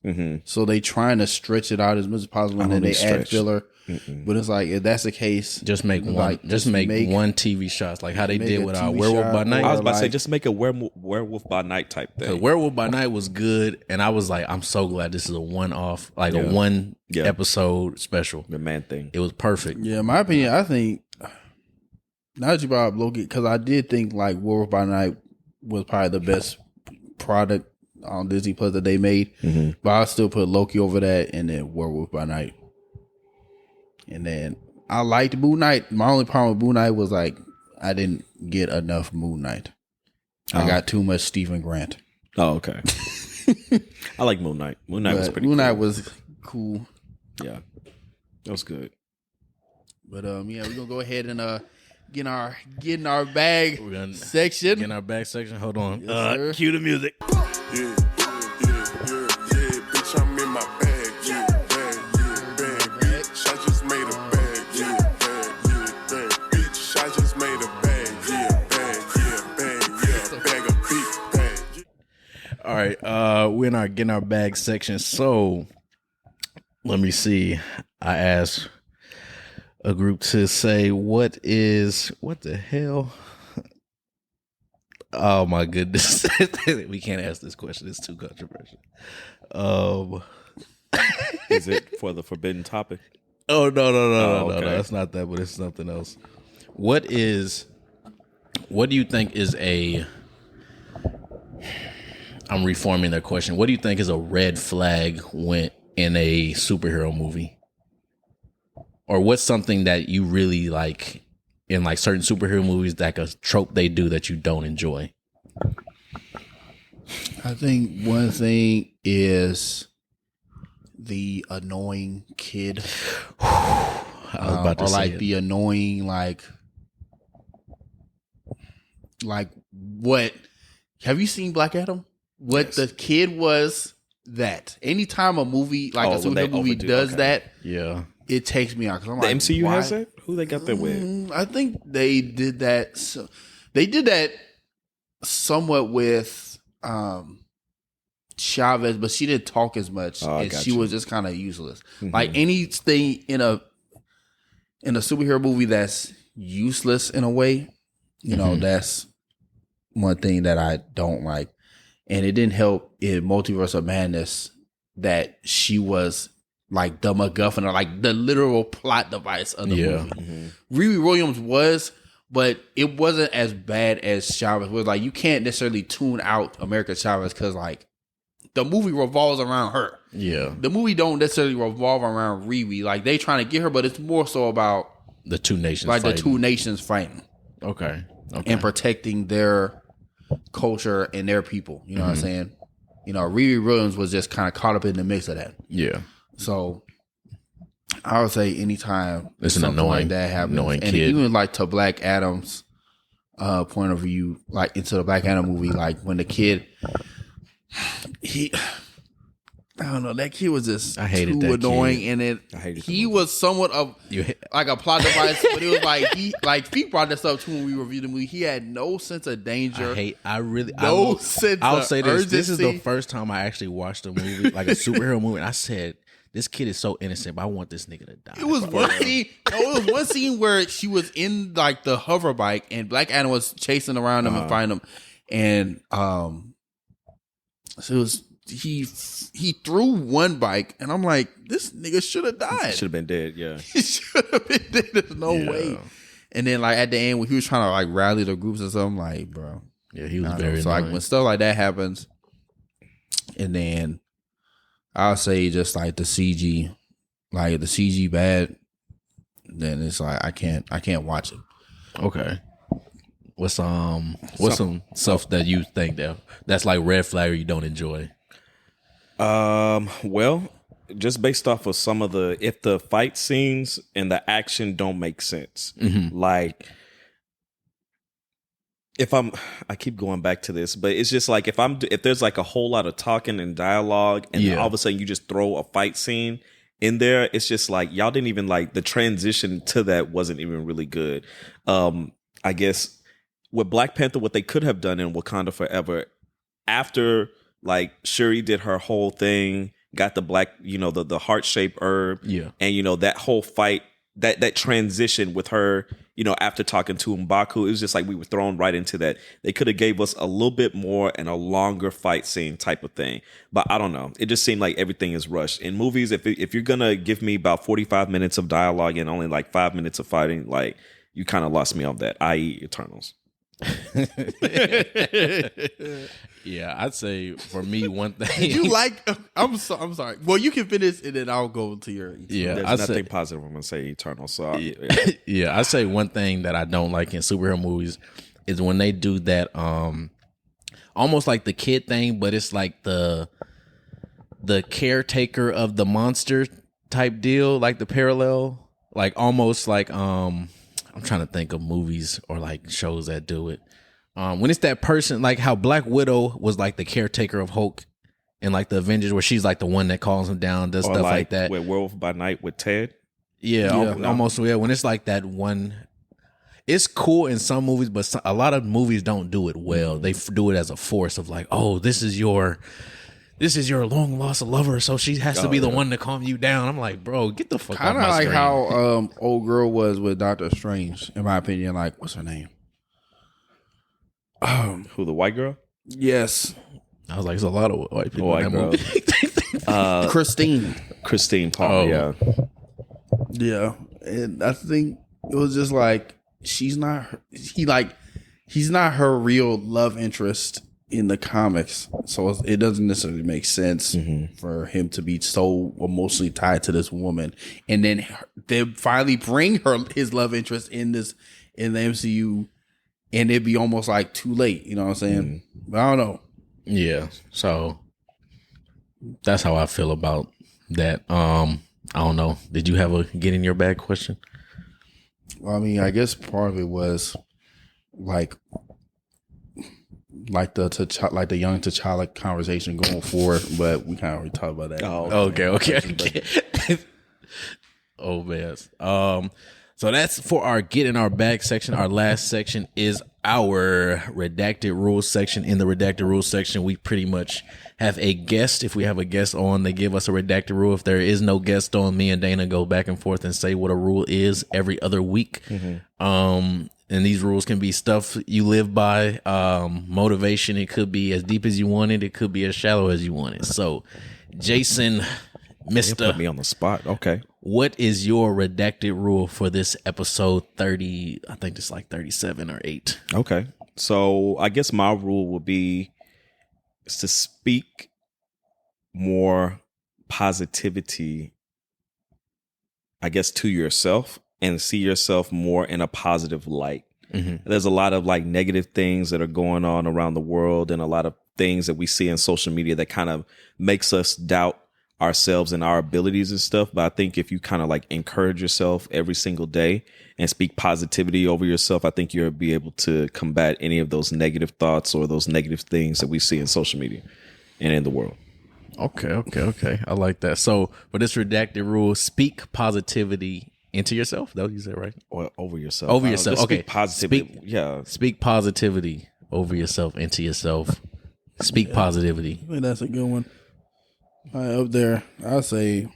So they trying to stretch it out as much as possible, and then they add filler. But it's like if that's the case, Just make one. like, Just make one TV shots like how they make did a with TV Werewolf shot by or Night. I was about to say, like- just make a werewolf by night type thing. Because Werewolf by Night was good, and I was like, I'm so glad this is a one-off, like a one episode special. The man thing. It was perfect. yeah, in my opinion, I think Now that you brought up Loki, because I did think like Werewolf by Night was probably the best product on Disney Plus that they made, but I still put Loki over that, and then Werewolf by Night, and then I liked Moon Knight. My only problem with Moon Knight was like I didn't get enough Moon Knight. I got too much Stephen Grant. Oh, okay. I like Moon Knight. Moon Knight was pretty. Moon Knight cool. was cool. Yeah, that was good. But yeah, we're gonna go ahead and get in our bag section. Get in our bag section. Hold on. Yes, Cue the music. Yeah, bitch, I'm in my bag, bag, bitch, I just made a bag, bag, bitch, I just made a bag of big bag. All right, we're in our getting our bag section. So let me see. I asked a group to say what the hell? Oh my goodness. We can't ask this question. It's too controversial. Is it for the forbidden topic? Oh no, okay. that's not that, but it's something else. What do you think is I'm reforming their question. What do you think is a red flag when in a superhero movie? Or what's something that you really like in like certain superhero movies, like a trope they do that you don't enjoy? I think one thing is the annoying kid. I was about to or say like it. the annoying like what? Have you seen Black Adam? What the kid was that. Anytime a movie like a when they superhero movie overdo, does okay. that, Yeah. it takes me out. 'Cause I'm The like, MCU why? has that? Who they got that with? I think they did that. They did that somewhat with Chavez, but she didn't talk as much, Oh, I and got she you. was just kind of useless. Like anything in a superhero movie that's useless in a way, you know, that's one thing that I don't like. And it didn't help in Multiverse of Madness that she was like the MacGuffin or like the literal plot device of the movie. Riri Williams was, but it wasn't as bad as Chavez was. Like you can't necessarily tune out America Chavez because like the movie revolves around her. Yeah. The movie don't necessarily revolve around Riri. Like they trying to get her, but it's more so about The two nations like fighting. the two nations fighting Okay. and protecting their culture and their people. You know what I'm saying? You know, Riri Williams was just kind of caught up in the mix of that. Yeah. So I would say anytime It's an something annoying- like that happens, annoying and kid. even like to Black Adam's point of view, like into the Black Adam movie, like when the kid, I don't know, that kid was just I hated too that annoying, kid. and it hated he was somewhat of like a plot device, but it was like Feeq brought this up too when we reviewed the movie. He had no sense of danger. I'll sense I'll of say this. This is the urgency. first time I actually watched a movie, like a superhero movie, and I said, this kid is so innocent, but I want this nigga to die. It was one scene. No, it was one scene where she was in like the hover bike, and Black Adam was chasing around him and finding him, and so it was he threw one bike, and I'm like, this nigga should have died. Should have been dead. Yeah. He should have been dead. There's no way. And then like at the end when he was trying to like rally the groups or something, like bro, Yeah, he was I don't very know. So annoying. like when stuff like that happens, and then I'll say just like the CG, like the CG bad, then it's like I can't watch it. Okay. What's some stuff that you think that's like red flag or you don't enjoy? Well, just based off of some of if the fight scenes and the action don't make sense, like I keep going back to this, but it's just like if there's like a whole lot of talking and dialogue, and then all of a sudden you just throw a fight scene in there, it's just like y'all didn't even like the transition to that wasn't even really good. I guess with Black Panther, what they could have done in Wakanda Forever, after like Shuri did her whole thing, got the black, the heart-shaped herb, and that whole fight, that transition with her, after talking to M'Baku, it was just like we were thrown right into that. They could have gave us a little bit more and a longer fight scene type of thing, but I don't know. It just seemed like everything is rushed in movies. If you're gonna give me about 45 minutes of dialogue and only like 5 minutes of fighting, like you kind of lost me on that, i.e. Eternals. Yeah, I'd say for me one thing. You like? I'm sorry. Well, you can finish and then I'll go to your. Yeah, There's nothing positive I'm gonna say Eternals. So yeah, I say one thing that I don't like in superhero movies is when they do that, almost like the kid thing, but it's like the caretaker of the monster type deal, like the parallel, like almost like I'm trying to think of movies or like shows that do it. When it's that person, like how Black Widow was like the caretaker of Hulk and like the Avengers, where she's like the one that calls him down, does stuff like that. With Werewolf by Night with Ted. Yeah, almost. Yeah, when it's like that one, it's cool in some movies, but a lot of movies don't do it well. They do it as a force of like, oh, this is your long lost lover, so she has to be the one to calm you down. I'm like, bro, get the fuck out of my Kind of like screen. how old girl was with Doctor Strange, in my opinion. Like, what's her name? Who, the white girl? Yes, I was like, there's a lot of white people in that girl. movie. Christine Palmer. Yeah, and I think it was just like he's not her real love interest in the comics, so it doesn't necessarily make sense for him to be so emotionally tied to this woman, and then they finally bring his love interest in the MCU, and it'd be almost like too late. You know what I'm saying? But I don't know. Yeah, so that's how I feel about that. I don't know. Did you have a get in your bag question? Well, I mean, I guess part of it was like the young T'Challa conversation going forward, but we kind of already talked about that. Oh, okay. Oh man. So that's for our get in our bag section. Our last section is our redacted rules section. In the redacted rules section, we pretty much have a guest. If we have a guest on, they give us a redacted rule. If there is no guest on, me and Dana go back and forth and say what a rule is every other week. And these rules can be stuff you live by, motivation. It could be as deep as you want it. It could be as shallow as you want it. So, Jason, You put me on the spot. Okay. What is your redacted rule for this episode 30? I think it's like 37 or 8. Okay. So I guess my rule would be is to speak more positivity, I guess, to yourself and see yourself more in a positive light. There's a lot of like negative things that are going on around the world and a lot of things that we see in social media that kind of makes us doubt ourselves and our abilities and stuff. But I think if you kind of like encourage yourself every single day and speak positivity over yourself, I think you'll be able to combat any of those negative thoughts or those negative things that we see in social media and in the world. Okay. I like that. So for this redacted rule, speak positivity into yourself. That what you said, right? Or over yourself. Over yourself. Okay. Speak positivity. Speak positivity over yourself, into yourself. Speak positivity. I think that's a good one. Up there, I'll say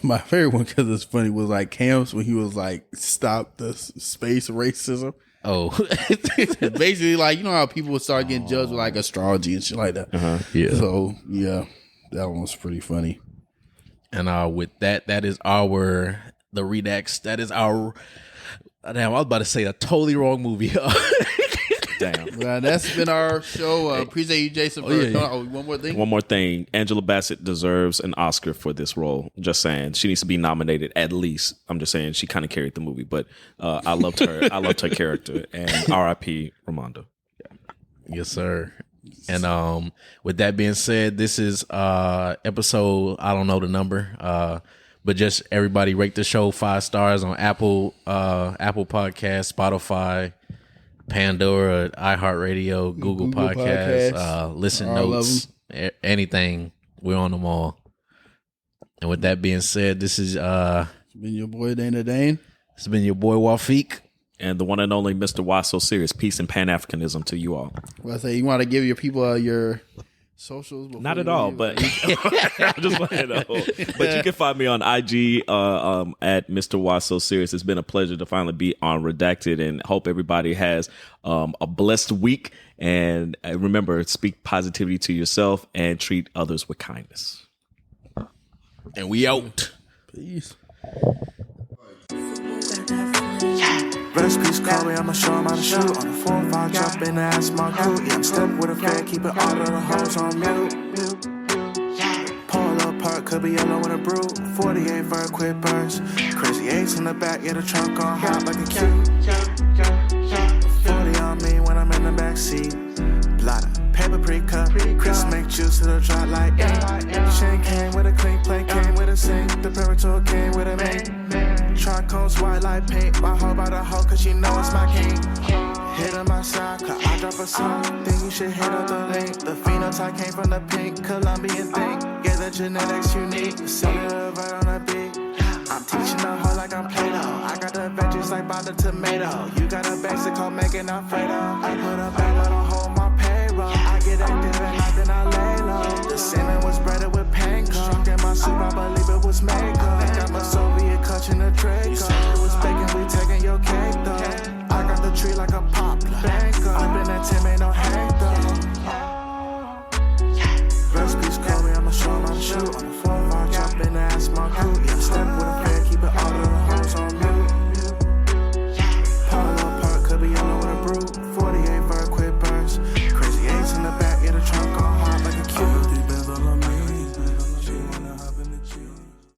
my favorite one because it's funny was like Cam's when he was like, "Stop the space racism." Oh, basically, like you know how people would start getting judged with like astrology and shit like that. Yeah. So yeah, that one was pretty funny. And with that is the Redacts. That is our. Damn, I was about to say a totally wrong movie. Damn. Well, that's been our show. Appreciate you, Jason. One more thing. Angela Bassett deserves an Oscar for this role. Just saying. She needs to be nominated at least. I'm just saying she kind of carried the movie, but I loved her. I loved her character. And R.I.P. Ramonda. Yes, sir. And with that being said, this is episode, I don't know the number, but just everybody rate the show 5 stars on Apple Podcasts, Spotify, Pandora, iHeartRadio, Google Podcasts, Listen Notes, anything. We're on them all. And with that being said, this is it's been your boy Dana Dane. It's been your boy Feeq. And the one and only Mr. Why So Serious. Peace and Pan-Africanism to you all. Well, I say you want to give your people your socials? Not at all, but I just want to know. But you can find me on IG at Mr. Why So Serious. It's been a pleasure to finally be on Redacted, and hope everybody has a blessed week. And remember, speak positivity to yourself and treat others with kindness. And we out. Peace. Peace Kobe, I'ma show him how to shoot. On the 4-5, jump in the ass, my crew. Yeah, I'm stepping with a fed, keeping all of the hoes on mute. Pull up park, could be yellow in a brew. 48 for a quick burst. Crazy 8s in the back, yeah, the trunk on hot like a cue. 40 on me when I'm in the backseat. Blotter, paper pre-cut. Chris make juice, it'll drop like ink. Chain came with a clean plate, came with a sink. The Parator came with a mink. Tricones white like paint. My hoe by the hoe, cause she know it's my king. Hit on my side, cause I drop a song. Think you should hit up the link. The phenotype came from the pink Colombian thing. Yeah, the genetics unique. Cellular right on the beat. I'm teaching the hoe like I'm Play-Doh. I got the veggies like by the tomato. You got a basic called making Alfredo. I put a bag on a hold my payroll. I get active at night, then I lay low. The salmon was breaded with panko. Struck in my soup, I believe it was Mako. Got my Soviet clutching the Draco. You said it was bacon, we taking your cake though. I got the tree like a poplar. Bango. Up in that Tim, ain't no